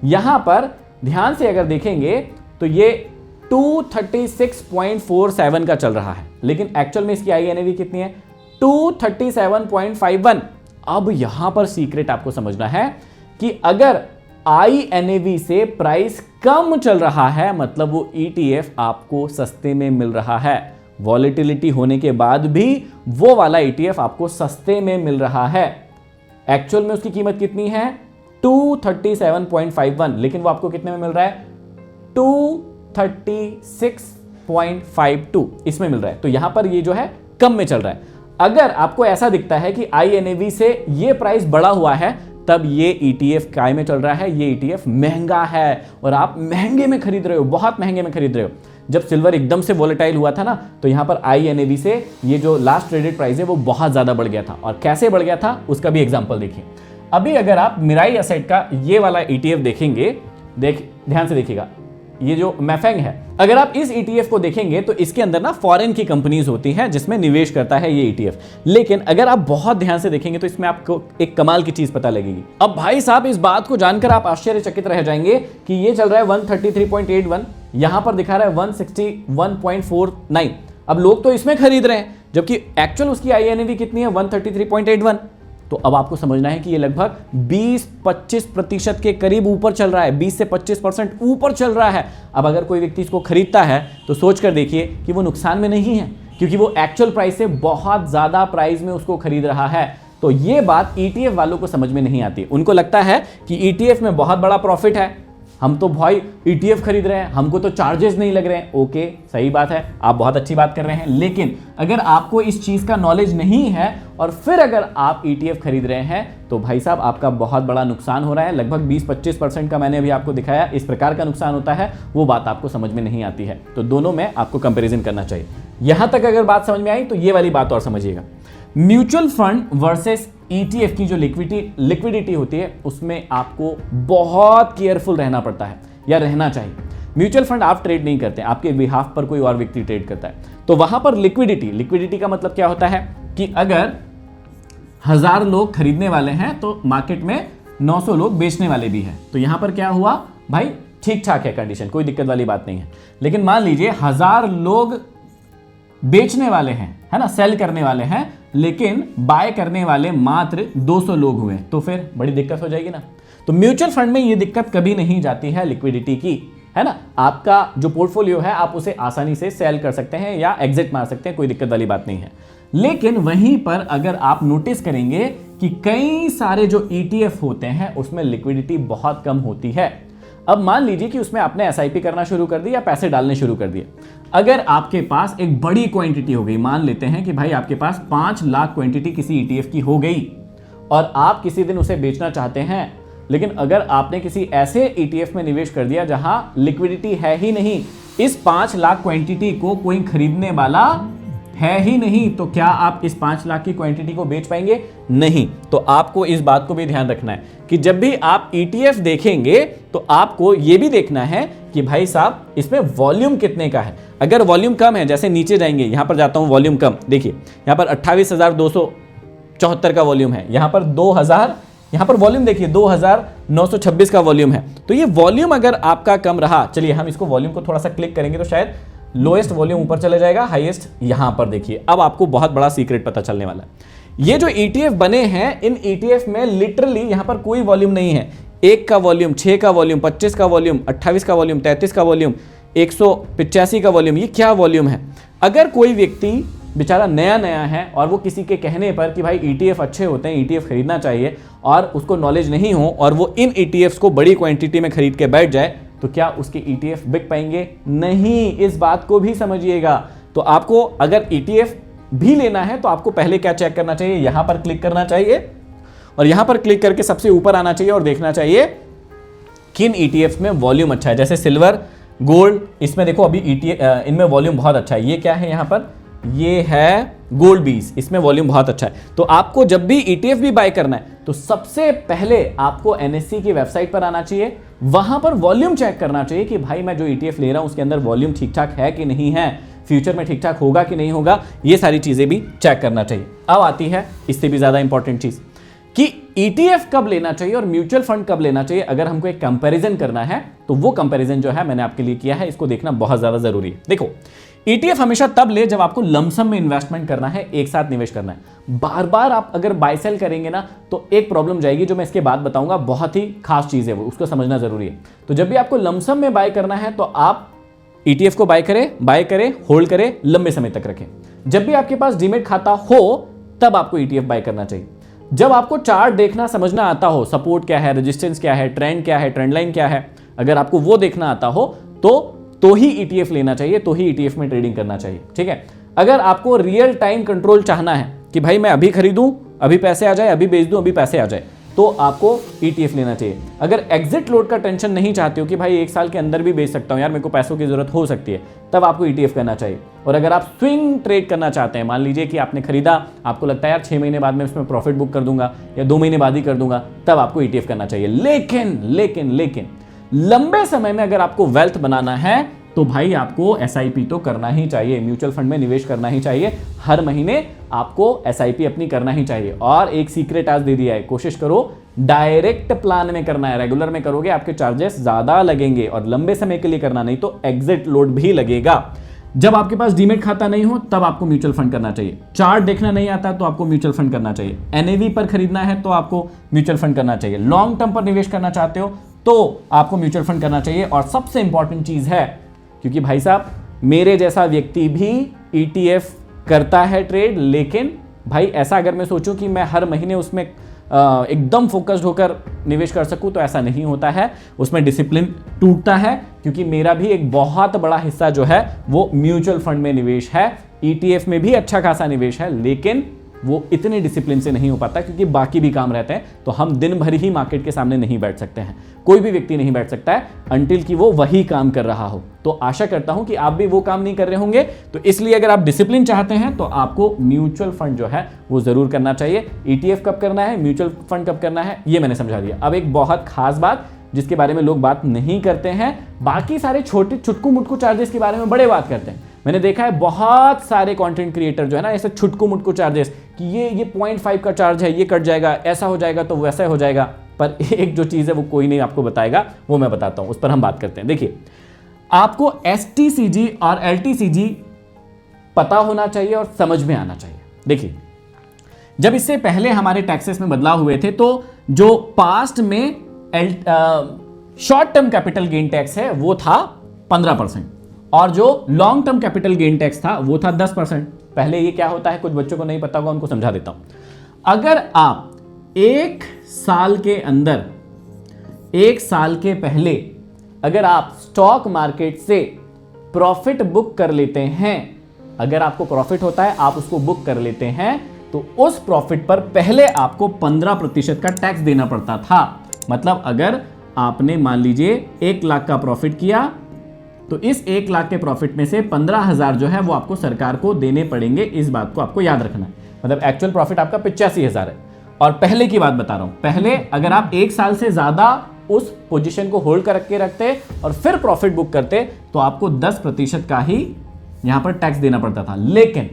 यहां पर ध्यान से अगर देखेंगे तो ये 236.47 का चल रहा है, लेकिन एक्चुअल में इसकी INAV कितनी है? 237.51। अब यहां पर सीक्रेट आपको समझना है कि अगर INAV से प्राइस कम चल रहा है मतलब वो ETF आपको सस्ते में मिल रहा है। वॉलेटिलिटी होने के बाद भी वो वाला ETF आपको सस्ते में मिल रहा है। एक्चुअल में उसकी कीमत कितनी है? 237.51, लेकिन वो आपको कितने में मिल रहा है? 236.52 इसमें मिल रहा है। तो यहां पर ये जो है कम में चल रहा है। अगर आपको ऐसा दिखता है कि INAV से ये प्राइस बढ़ा हुआ है तब ये ETF काय में चल रहा है, ये ETF महंगा है और आप महंगे में खरीद रहे हो, बहुत महंगे में खरीद रहे हो। जब सिल्वर एकदम से वोलेटाइल हुआ था ना, तो यहाँ पर INAV से ये जो लास्ट ट्रेडेड प्राइस है वो बहुत ज़्यादा बढ़ गया था। और कैसे बढ़ गया था उसका भी एग्जाम्पल देखिए। अभी अगर आप मिराई एसेट का ये वाला ETF देखेंगे, ध्यान से देखिएगा, ये जो मैफेंग है, अगर आप इस ETF को देखेंगे तो इसके अंदर ना फॉरेन की कंपनीज होती हैं जिसमें निवेश करता है ये ETF। लेकिन अगर आप बहुत ध्यान से देखेंगे तो इसमें आपको एक कमाल की चीज पता लगेगी। अब भाई साहब इस बात को जानकर आप आश्चर्यचकित रह जाएंगे कि ये चल रहा है 133.81, यहां पर दिखा रहा है 161.49। अब लोग तो इसमें खरीद रहे हैं, जबकि एक्चुअल उसकी INAV कितनी है, 133.81। तो अब आपको समझना है कि ये लगभग 20-25% के करीब ऊपर चल रहा है, 20 से 25% ऊपर चल रहा है। अब अगर कोई व्यक्ति इसको खरीदता है तो सोच कर देखिए कि वो नुकसान में नहीं है, क्योंकि वो एक्चुअल प्राइस से बहुत ज्यादा प्राइस में उसको खरीद रहा है। तो ये बात ETF वालों को समझ में नहीं आती। उनको लगता है कि ETF में बहुत बड़ा प्रॉफिट है, हम तो भाई ETF खरीद रहे हैं, हमको तो चार्जेस नहीं लग रहे हैं। ओके, सही बात है, आप बहुत अच्छी बात कर रहे हैं। लेकिन अगर आपको इस चीज का नॉलेज नहीं है और फिर अगर आप ETF खरीद रहे हैं तो भाई साहब आपका बहुत बड़ा नुकसान हो रहा है। लगभग 20-25% का मैंने अभी आपको दिखाया, इस प्रकार का नुकसान होता है, वो बात आपको समझ में नहीं आती है। तो दोनों में आपको कंपेरिजन करना चाहिए। यहां तक अगर बात समझ में आई तो ये वाली बात और समझिएगा। म्यूचुअल फंड वर्सेस ETF की जो लिक्विडिटी होती है उसमें आपको बहुत केयरफुल रहना पड़ता है या रहना चाहिए। म्यूचुअल फंड आप ट्रेड नहीं करते, आपके बिहाफ पर कोई और व्यक्ति ट्रेड करता है। तो वहां पर लिक्विडिटी का मतलब क्या होता है कि अगर 1000 लोग खरीदने वाले हैं तो मार्केट में 900 लोग बेचने वाले भी हैं। तो यहां पर क्या हुआ भाई, ठीक ठाक है कंडीशन, कोई दिक्कत वाली बात नहीं है। लेकिन मान लीजिए 1000 लोग बेचने वाले हैं, है ना, सेल करने वाले हैं, लेकिन बाय करने वाले मात्र 200 लोग हुए, तो फिर बड़ी दिक्कत हो जाएगी ना। तो म्यूचुअल फंड में ये दिक्कत कभी नहीं जाती है लिक्विडिटी की, है ना। आपका जो पोर्टफोलियो है आप उसे आसानी से सेल कर सकते हैं या एग्जिट मार सकते हैं, कोई दिक्कत वाली बात नहीं है। लेकिन वहीं पर अगर आप नोटिस करेंगे कि कई सारे जो ETF होते हैं उसमें लिक्विडिटी बहुत कम होती है। अब मान लीजिए कि उसमें आपने SIP करना शुरू कर दिया, पैसे डालने शुरू कर दिए। अगर आपके पास एक बड़ी क्वांटिटी हो गई, मान लेते हैं कि भाई आपके पास 5 लाख क्वांटिटी किसी ETF की हो गई और आप किसी दिन उसे बेचना चाहते हैं, लेकिन अगर आपने किसी ऐसे ETF में निवेश कर दिया जहां लिक्विडिटी है ही नहीं, इस 5 लाख क्वांटिटी को कोई खरीदने वाला है ही नहीं, तो क्या आप इस 5 लाख की क्वांटिटी को बेच पाएंगे? नहीं। तो आपको इस बात को भी ध्यान रखना है कि जब भी आप ETF देखेंगे तो आपको यह भी देखना है कि भाई साहब इसमें वॉल्यूम कितने का है। अगर वॉल्यूम कम है, जैसे नीचे जाएंगे, यहां पर जाता हूं वॉल्यूम कम, देखिए यहां पर 28,274 का वॉल्यूम है, यहां पर 2000, यहां पर वॉल्यूम देखिए 2926 का वॉल्यूम है। तो ये वॉल्यूम अगर आपका कम रहा, चलिए हम इसको वॉल्यूम को थोड़ा सा क्लिक करेंगे तो शायद लोएस्ट वॉल्यूम ऊपर चले जाएगा, हाईएस्ट यहां पर देखिए। अब आपको बहुत बड़ा सीक्रेट पता चलने वाला है। ये जो ETF बने हैं, इन ETF में लिटरली यहां पर कोई वॉल्यूम नहीं है। 1 का वॉल्यूम, 6 का वॉल्यूम, 25 का वॉल्यूम, 28 का वॉल्यूम, 33 का वॉल्यूम, 185 का वॉल्यूम, ये क्या वॉल्यूम है? अगर कोई व्यक्ति बेचारा नया है और वो किसी के कहने पर कि भाई ETF अच्छे होते हैं, ETF खरीदना चाहिए, और उसको नॉलेज नहीं हो और वो इन ETFs को बड़ी क्वांटिटी में खरीद के बैठ जाए, तो क्या उसके ETF बिक पाएंगे? नहीं, इस बात को भी समझिएगा। तो आपको अगर ETF भी लेना है तो आपको पहले क्या चेक करना चाहिए, यहां पर क्लिक करना चाहिए और यहां पर क्लिक करके सबसे ऊपर आना चाहिए और देखना चाहिए किन ETFs में वॉल्यूम अच्छा है। जैसे सिल्वर, गोल्ड, इसमें देखो अभी इनमें वॉल्यूम बहुत अच्छा है। ये क्या है यहां पर, ये है गोल्ड 20, इसमें वॉल्यूम बहुत अच्छा है। तो आपको जब भी ETF भी बाय करना है तो सबसे पहले आपको NSE की वेबसाइट पर आना चाहिए, वहां पर वॉल्यूम चेक करना चाहिए कि भाई मैं जो ETF ले रहा हूं उसके अंदर वॉल्यूम ठीक ठाक है कि नहीं है, फ्यूचर में ठीक ठाक होगा कि नहीं होगा, ये सारी चीजें भी चेक करना चाहिए। अब आती है इससे भी ज्यादा इंपॉर्टेंट चीज कि ETF कब लेना चाहिए और म्यूचुअल फंड कब लेना चाहिए। अगर हमको एक कंपैरिजन करना है तो वो कंपैरिजन जो है मैंने आपके लिए किया है, इसको देखना बहुत ज्यादा जरूरी है। देखो, ETF हमेशा तब ले जब आपको लमसम में इन्वेस्टमेंट करना है, एक साथ निवेश करना है। बार बार आप अगर बाय सेल करेंगे ना तो एक प्रॉब्लम जाएगी, जो मैं इसके बाद बताऊंगा, बहुत ही खास चीज है वो, उसको समझना जरूरी है। तो जब भी आपको लमसम में बाय करना है तो आप ETF को बाय करें, होल्ड करें, लंबे समय तक रखें। जब भी आपके पास डीमेट खाता हो तब आपको ETF बाय करना चाहिए। जब आपको चार्ट देखना समझना आता हो, सपोर्ट क्या है, रेजिस्टेंस क्या है, ट्रेंड क्या है, ट्रेंड लाइन क्या है, अगर आपको वो देखना आता हो तो ही ETF लेना चाहिए, तो ही ETF में ट्रेडिंग करना चाहिए, ठीक है। अगर आपको रियल टाइम कंट्रोल चाहना है कि भाई मैं अभी खरीदूं, अभी पैसे आ जाए, अभी बेच दूं, अभी पैसे आ जाए, तो आपको ETF लेना चाहिए। अगर एग्जिट लोड का टेंशन नहीं चाहते हो कि भाई 1 साल के अंदर भी बेच सकता हूं यार, मेरे को पैसों की जरूरत हो सकती है, तब आपको ETF करना चाहिए। और अगर आप स्विंग ट्रेड करना चाहते हैं, मान लीजिए कि आपने खरीदा, आपको लगता है यार 6 महीने बाद में इसमें प्रॉफिट बुक कर दूंगा या 2 महीने बाद ही कर दूंगा, तब आपको ETF करना चाहिए। लेकिन लंबे समय में अगर आपको वेल्थ बनाना है तो भाई आपको SIP तो करना ही चाहिए, म्यूचुअल फंड में निवेश करना ही चाहिए। हर महीने आपको SIP अपनी करना ही चाहिए। और एक सीक्रेट आज दे दिया है, कोशिश करो डायरेक्ट प्लान में करना है। रेगुलर में करोगे आपके चार्जेस ज्यादा लगेंगे, और लंबे समय के लिए करना, नहीं तो एग्जिट लोड भी लगेगा। जब आपके पास डीमेट खाता नहीं हो तब आपको म्यूचुअल फंड करना चाहिए। चार्ट देखना नहीं आता तो आपको म्यूचुअल फंड करना चाहिए। NAV पर खरीदना है तो आपको म्यूचुअल फंड करना चाहिए। लॉन्ग टर्म पर निवेश करना चाहते हो तो आपको म्यूचुअल फंड करना चाहिए। और सबसे इंपॉर्टेंट चीज है, क्योंकि भाई साहब मेरे जैसा व्यक्ति भी ETF करता है ट्रेड, लेकिन भाई ऐसा अगर मैं सोचूं कि मैं हर महीने उसमें एकदम फोकस्ड होकर निवेश कर सकूं तो ऐसा नहीं होता है, उसमें डिसिप्लिन टूटता है। क्योंकि मेरा भी एक बहुत बड़ा हिस्सा जो है वो म्यूचुअल फंड में निवेश है। ETF में भी अच्छा खासा निवेश है, लेकिन वो इतने डिसिप्लिन से नहीं हो पाता क्योंकि बाकी भी काम रहते हैं। तो हम दिन भर ही मार्केट के सामने नहीं बैठ सकते हैं, कोई भी व्यक्ति नहीं बैठ सकता है अंटिल कि वो वही काम कर रहा हो। तो आशा करता हूं कि आप भी वो काम नहीं कर रहे होंगे। तो इसलिए अगर आप डिसिप्लिन चाहते हैं तो आपको म्यूचुअल फंड जो है वो जरूर करना चाहिए। ETF कब करना है, म्यूचुअल फंड कब करना है, ये मैंने समझा दिया। अब एक बहुत खास बात जिसके बारे में लोग बात नहीं करते हैं, बाकी सारे छोटे छुटकू मुटकू चार्जेस के बारे में बड़े बात करते हैं। मैंने देखा है बहुत सारे कंटेंट क्रिएटर जो है ना, ऐसे छुटकू मुटकू चार्जेस कि ये 0.5 का चार्ज है, ये कट जाएगा, ऐसा हो जाएगा तो वैसा हो जाएगा। पर एक जो चीज है वो कोई नहीं आपको बताएगा, वो मैं बताता हूं, उस पर हम बात करते हैं। देखिए, आपको STCG और LTCG पता होना चाहिए और समझ में आना चाहिए। देखिए, जब इससे पहले हमारे टैक्सेस में बदलाव हुए थे तो जो पास्ट में short term capital gain tax है वो था 15%, और जो long term capital gain tax था वो था 10%। पहले ये क्या होता है, कुछ बच्चों को नहीं पता होगा, उनको समझा देता हूं। अगर आप 1 साल के अंदर, 1 साल के पहले अगर आप स्टॉक मार्केट से प्रॉफिट बुक कर लेते हैं, अगर आपको प्रॉफिट होता है आप उसको बुक कर लेते हैं, तो उस प्रॉफिट पर पहले आपको 15% का टैक्स देना पड़ता था। मतलब अगर आपने मान लीजिए 1 लाख का प्रॉफिट किया तो इस 1 लाख के प्रॉफिट में से 15,000 जो है वो आपको सरकार को देने पड़ेंगे। इस बात को आपको याद रखना है। मतलब एक्चुअल प्रॉफिट आपका 85,000 है। और पहले की बात बता रहा हूं, पहले अगर आप 1 साल से ज्यादा उस पोजीशन को होल्ड करके रखते और फिर प्रॉफिट बुक करते तो आपको 10% का ही यहां पर टैक्स देना पड़ता था। लेकिन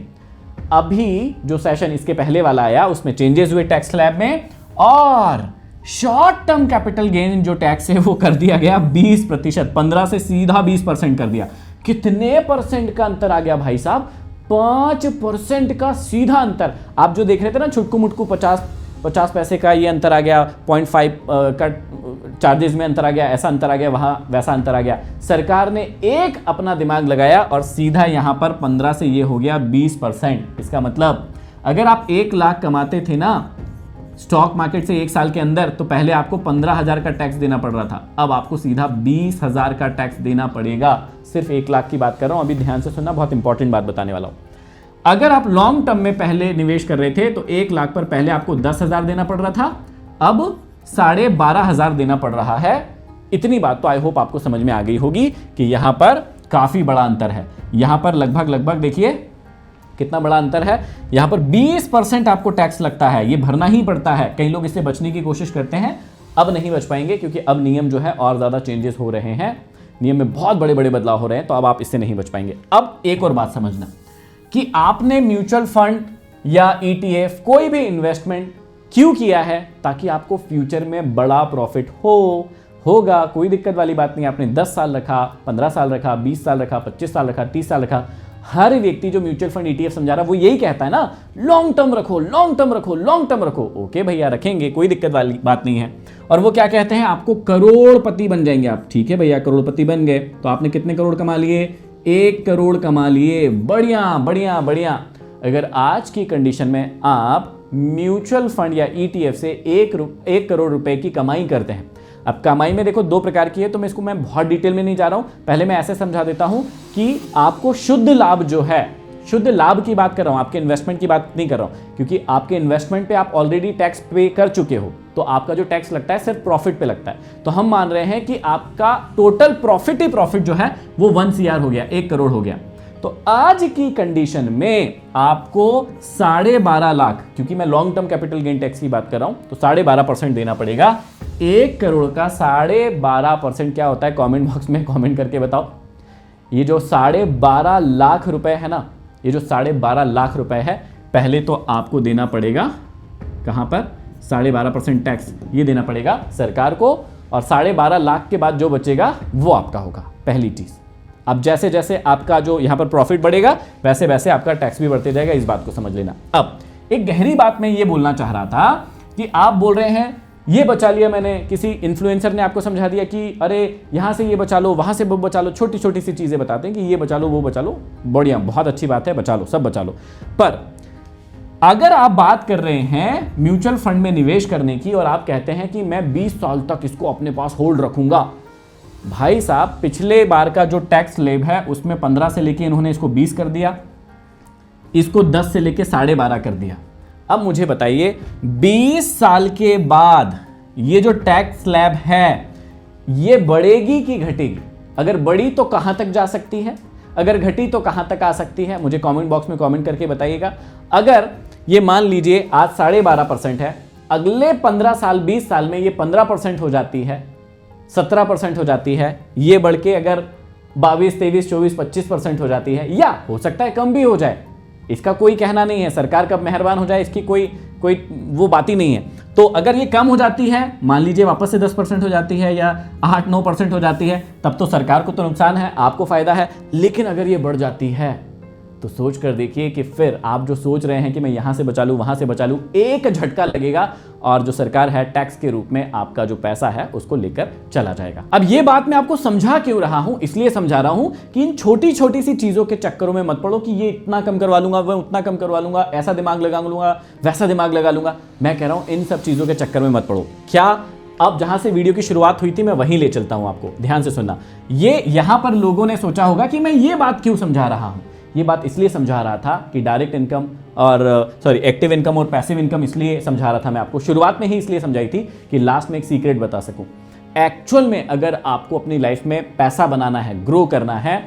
अभी जो सेशन इसके पहले वाला आया उसमें चेंजेस हुए टैक्स स्लैब में, और शॉर्ट टर्म कैपिटल गेन जो टैक्स है वो कर दिया गया 20%, 15 से सीधा 20% कर दिया। कितने परसेंट का अंतर आ गया भाई साहब, 5% का सीधा अंतर। आप जो देख रहे थे ना छुटकू मुटकू 50 पैसे का ये अंतर आ गया, 0.5 का चार्जेस में अंतर आ गया, ऐसा अंतर आ गया, वहां वैसा अंतर आ गया। सरकार ने एक अपना दिमाग लगाया और सीधा यहां पर 15 से ये हो गया 20%। इसका मतलब अगर आप 1 लाख कमाते थे ना स्टॉक मार्केट से 1 साल के अंदर, तो पहले आपको 15,000 का टैक्स देना पड़ रहा था, अब आपको सीधा 20,000 का टैक्स देना पड़ेगा। सिर्फ 1 लाख की बात कर रहा हूं, अभी ध्यान से सुनना, बहुत इंपॉर्टेंट बात बताने वाला हूं। अगर आप लॉन्ग टर्म में पहले निवेश कर रहे थे तो 1 लाख पर पहले आपको 10,000 देना पड़ रहा था, अब 12,500 देना पड़ रहा है। इतनी बात तो आई होप आपको समझ में आ गई होगी कि यहां पर काफी बड़ा अंतर है। यहां पर लगभग देखिए कितना बड़ा अंतर है। यहां पर 20% आपको टैक्स लगता है, ये भरना ही पड़ता है। कई लोग इससे बचने की कोशिश करते हैं, अब नहीं बच पाएंगे क्योंकि अब नियम जो है और ज्यादा चेंजेस हो रहे हैं, नियम में बहुत बड़े बड़े बदलाव हो रहे हैं, तो अब आप इससे नहीं बच पाएंगे। अब एक और बात समझना कि आपने म्यूचुअल फंड या ETF कोई भी इन्वेस्टमेंट क्यों किया है, ताकि आपको फ्यूचर में बड़ा प्रॉफिट होगा। कोई दिक्कत वाली बात नहीं। आपने 10 साल रखा, 15 साल रखा, 20 साल रखा, 25 साल रखा, 30 साल रखा, हर व्यक्ति जो म्यूचुअल फंड ETF समझा रहा है वो यही कहता है ना, लॉन्ग टर्म रखो, लॉन्ग टर्म रखो, लॉन्ग टर्म रखो। ओके भैया रखेंगे, कोई दिक्कत वाली बात नहीं है। और वो क्या कहते हैं, आपको करोड़पति बन जाएंगे आप। ठीक है भैया, करोड़पति बन गए तो आपने कितने करोड़ कमा लिए, 1 करोड़ कमा लिए। बढ़िया बढ़िया बढ़िया। अगर आज की कंडीशन में आप म्यूचुअल फंड या ETF से 1 करोड़ रुपए की कमाई करते हैं। अब कमाई में देखो 2 प्रकार की है, तो मैं बहुत डिटेल में नहीं जा रहा हूं। पहले मैं ऐसे समझा देता हूं कि आपको शुद्ध लाभ जो है शुद्ध लाभ की बात कर रहा हूं, आपके इन्वेस्टमेंट की बात नहीं कर रहा हूं, क्योंकि आपके इन्वेस्टमेंट पे आप ऑलरेडी टैक्स पे कर चुके हो, तो आपका जो टैक्स लगता है सिर्फ प्रॉफिट पे लगता है। तो हम मान रहे हैं कि आपका टोटल प्रॉफिट ही प्रॉफिट जो है वो 1 CR हो गया, 1 करोड़ हो गया। तो आज की कंडीशन में आपको 12.5 लाख, क्योंकि मैं long term capital gain tax की बात कर रहा हूं, तो 12.5% देना पड़ेगा। 1 करोड़ का 12.5% क्या होता है, कमेंट बॉक्स में कमेंट करके बताओ। ये जो 12.5 लाख रुपए है ना, ये जो 12.5 लाख रुपए है, पहले तो आपको देना पड़ेगा कहां पर, 12.5% टैक्स ये देना पड़ेगा सरकार को, और 12.5 लाख के बाद जो बचेगा वो आपका होगा, पहली चीज। अब जैसे जैसे आपका जो यहां पर प्रॉफिट बढ़ेगा वैसे वैसे आपका टैक्स भी बढ़ते जाएगा, इस बात को समझ लेना। अब एक गहरी बात मैं ये बोलना चाह रहा था कि आप बोल रहे हैं ये बचा लिया मैंने, किसी इन्फ्लुएंसर ने आपको समझा दिया कि अरे यहां से ये बचा लो, वहां से वो बचा लो, छोटी छोटी सी चीजें बताते हैं कि ये बचा लो वो बचा लो, बढ़िया बहुत अच्छी बात है, बचा लो सब बचा लो। पर अगर आप बात कर रहे हैं म्यूचुअल फंड में निवेश करने की और आप कहते हैं कि मैं 20 साल तक इसको अपने पास होल्ड रखूंगा, भाई साहब पिछले बार का जो टैक्स स्लैब है उसमें 15 से लेके इन्होंने इसको 20 कर दिया, इसको 10 से लेके 12.5 कर दिया। अब मुझे बताइए 20 साल के बाद ये जो टैक्स स्लैब है ये बढ़ेगी कि घटेगी? अगर बढ़ी तो कहां तक जा सकती है, अगर घटी तो कहां तक आ सकती है? मुझे कमेंट बॉक्स में कमेंट करके बताइएगा। अगर ये मान लीजिए आज 12.5% है, अगले 15 साल 20 साल में ये 15% हो जाती है, 17% हो जाती है, ये बढ़ के अगर 22, 23, 24, 25% हो जाती है, या हो सकता है कम भी हो जाए, इसका कोई कहना नहीं है, सरकार कब मेहरबान हो जाए इसकी कोई वो बात ही नहीं है। तो अगर ये कम हो जाती है, मान लीजिए वापस से 10% हो जाती है या 8-9% हो जाती है, तब तो सरकार को तो नुकसान है, आपको फायदा है। लेकिन अगर ये बढ़ जाती है तो सोच कर देखिए कि फिर आप जो सोच रहे हैं कि मैं यहां से बचा लूं वहां से बचा लूं, एक झटका लगेगा और जो सरकार है टैक्स के रूप में आपका जो पैसा है उसको लेकर चला जाएगा। अब ये बात मैं आपको समझा क्यों रहा हूं, इसलिए समझा रहा हूं कि इन छोटी छोटी सी चीजों के चक्करों में मत पड़ो कि ये इतना कम करवा लूंगा, वह उतना कम करवा लूंगा, ऐसा दिमाग लगा लूंगा, वैसा दिमाग लगा लूंगा। मैं कह रहा हूं इन सब चीजों के चक्कर में मत पड़ो। क्या अब जहां से वीडियो की शुरुआत हुई थी मैं वहीं ले चलता हूं आपको, ध्यान से सुनना। ये यहां पर लोगों ने सोचा होगा कि मैं ये बात क्यों समझा रहा हूं। ये बात इसलिए समझा रहा था कि डायरेक्ट इनकम और एक्टिव इनकम और पैसिव इनकम इसलिए समझा रहा था मैं आपको, शुरुआत में ही इसलिए समझाई थी कि लास्ट में एक सीक्रेट बता सकूं। एक्चुअल में अगर आपको अपनी लाइफ में पैसा बनाना है, ग्रो करना है,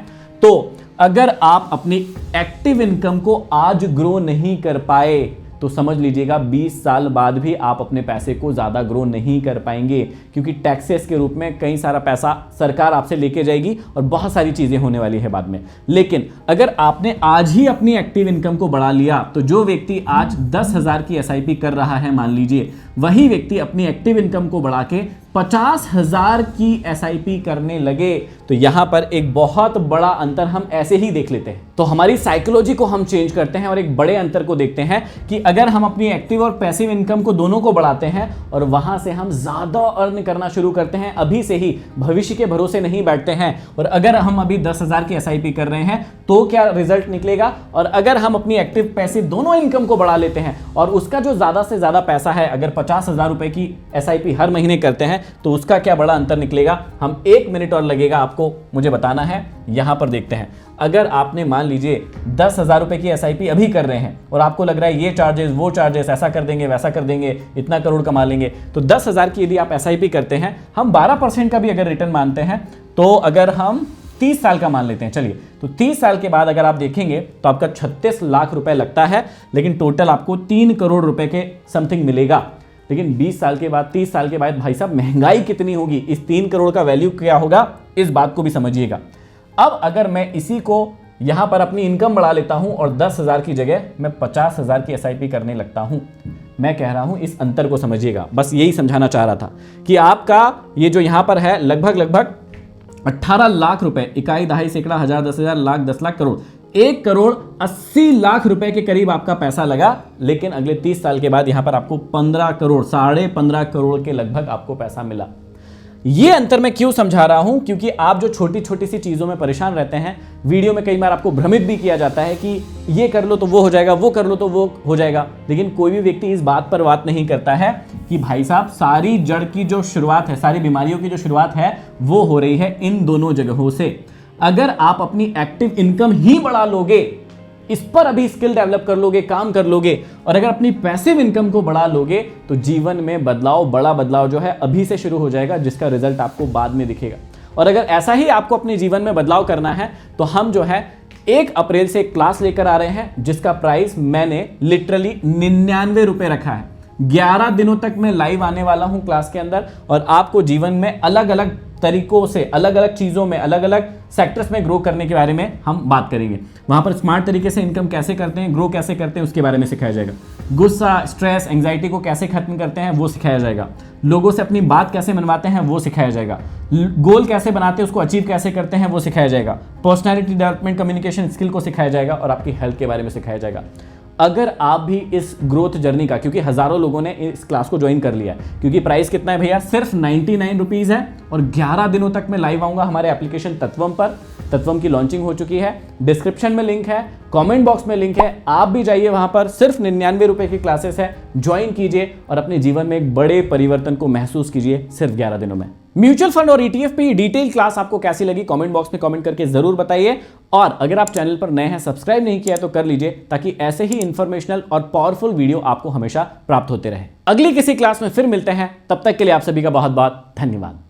तो अगर आप अपनी एक्टिव इनकम को आज ग्रो नहीं कर पाए तो समझ लीजिएगा 20 साल बाद भी आप अपने पैसे को ज्यादा ग्रो नहीं कर पाएंगे, क्योंकि टैक्सेस के रूप में कई सारा पैसा सरकार आपसे लेके जाएगी और बहुत सारी चीजें होने वाली है बाद में। लेकिन अगर आपने आज ही अपनी एक्टिव इनकम को बढ़ा लिया, तो जो व्यक्ति आज 10,000 की SIP कर रहा है मान लीजिए, वही व्यक्ति अपनी एक्टिव इनकम को बढ़ा के 50,000 की SIP करने लगे, तो यहां पर एक बहुत बड़ा अंतर हम ऐसे ही देख लेते हैं। तो हमारी साइकोलॉजी को हम चेंज करते हैं और एक बड़े अंतर को देखते हैं कि अगर हम अपनी एक्टिव और पैसिव इनकम को दोनों को बढ़ाते हैं और वहां से हम ज्यादा अर्न करना शुरू करते हैं, अभी से ही, भविष्य के भरोसे नहीं बैठते हैं, और अगर हम अभी 10,000 की SIP कर रहे हैं तो क्या रिजल्ट निकलेगा, और अगर हम अपनी एक्टिव पैसिव दोनों इनकम को बढ़ा लेते हैं और उसका जो ज्यादा से ज्यादा पैसा है, अगर 50,000 रुपए की SIP हर महीने करते हैं तो उसका क्या बड़ा अंतर निकलेगा, हम 1 मिनट और लगेगा आपको मुझे बताना है। यहां पर देखते हैं, अगर आपने मान लीजिए 10,000 रुपए की SIP अभी कर रहे हैं और आपको लग रहा है ये चार्जेस वो चार्जेस, ऐसा कर देंगे वैसा कर देंगे, इतना करोड़ कमा लेंगे, तो 10,000 की यदि आप SIP करते हैं, हम 12% का भी अगर रिटर्न मानते हैं, तो अगर हम 30 साल का मान लेते हैं, चलिए, तो 30 साल के बाद अगर आप देखेंगे तो आपका 36 लाख रुपए लगता है, लेकिन टोटल आपको 3 करोड़ रुपए के समथिंग मिलेगा। लेकिन 20 साल के बाद, 30 साल के बाद भाई साहब महंगाई कितनी होगी, इस 3 करोड़ का वैल्यू क्या होगा, इस बात को भी समझिएगा। अब अगर मैं इसी को यहां पर अपनी इनकम बढ़ा लेता हूं और 10,000 की जगह मैं 50,000 की SIP करने लगता हूं, मैं कह रहा हूं इस अंतर को समझिएगा। बस यही समझाना चाह रहा था कि आपका ये जो यहां पर है लगभग 18 लाख रुपए, इकाई, दहाई, सैकड़ा, हजार, 10,000, लाख, 10 लाख, करोड़, 1 करोड़ 80 लाख रुपए के करीब आपका पैसा लगा। लेकिन अगले 30 साल के बाद यहां पर आपको 15 करोड़, 15.5 करोड़ के लगभग आपको पैसा मिला। ये अंतर मैं क्यों समझा रहा हूं, क्योंकि आप जो छोटी छोटी सी चीजों में परेशान रहते हैं, वीडियो में कई बार आपको भ्रमित भी किया जाता है कि ये कर लो तो वो हो जाएगा, वो कर लो तो वो हो जाएगा, लेकिन कोई भी व्यक्ति इस बात पर बात नहीं करता है कि भाई साहब सारी जड़ की जो शुरुआत है, सारी बीमारियों की जो शुरुआत है वो हो रही है इन दोनों जगहों से। अगर आप अपनी एक्टिव इनकम ही बढ़ा लोगे इस पर अभी स्किल डेवलप कर लोगे, काम कर लोगे और अगर अपनी पैसिव इनकम को बढ़ा लोगे तो जीवन में बदलाव, बड़ा बदलाव जो है अभी से शुरू हो जाएगा, जिसका रिजल्ट आपको बाद में दिखेगा। और अगर ऐसा ही आपको अपने जीवन में बदलाव करना है तो हम जो है 1 अप्रैल से एक क्लास लेकर आ रहे हैं जिसका प्राइस मैंने लिटरली 99 रुपए रखा है। 11 दिनों तक मैं लाइव आने वाला हूं क्लास के अंदर और आपको जीवन में अलग अलग तरीकों से, अलग अलग चीज़ों में, अलग अलग सेक्टर्स में ग्रो करने के बारे में हम बात करेंगे। वहां पर स्मार्ट तरीके से इनकम कैसे करते हैं, ग्रो कैसे करते हैं, उसके बारे में सिखाया जाएगा। गुस्सा, स्ट्रेस, एंग्जाइटी को कैसे खत्म करते हैं वो सिखाया जाएगा। लोगों से अपनी बात कैसे मनवाते हैं वो सिखाया जाएगा। गोल कैसे बनाते हैं, उसको अचीव कैसे करते हैं वो सिखाया जाएगा। पर्सनैलिटी डेवलपमेंट, कम्युनिकेशन स्किल को सिखाया जाएगा और आपकी हेल्थ के बारे में सिखाया जाएगा। अगर आप भी इस ग्रोथ जर्नी का, क्योंकि हजारों लोगों ने इस क्लास को ज्वाइन कर लिया है, क्योंकि प्राइस कितना है भैया, सिर्फ 99 रुपीज़ है और 11 दिनों तक मैं लाइव आऊंगा हमारे एप्लीकेशन तत्वम पर। तत्वम की लॉन्चिंग हो चुकी है, डिस्क्रिप्शन में लिंक है, कमेंट बॉक्स में लिंक है, आप भी जाइए वहां पर। सिर्फ 99 रुपए की क्लासेस है, ज्वाइन कीजिए और अपने जीवन में एक बड़े परिवर्तन को महसूस कीजिए सिर्फ 11 दिनों में। म्यूचुअल फंड और ईटीएफ पे डिटेल क्लास आपको कैसी लगी कमेंट बॉक्स में कमेंट करके जरूर बताइए। और अगर आप चैनल पर नए हैं, सब्सक्राइब नहीं किया तो कर लीजिए, ताकि ऐसे ही इंफॉर्मेशनल और पावरफुल वीडियो आपको हमेशा प्राप्त होते रहे। अगली किसी क्लास में फिर मिलते हैं, तब तक के लिए आप सभी का बहुत बहुत धन्यवाद।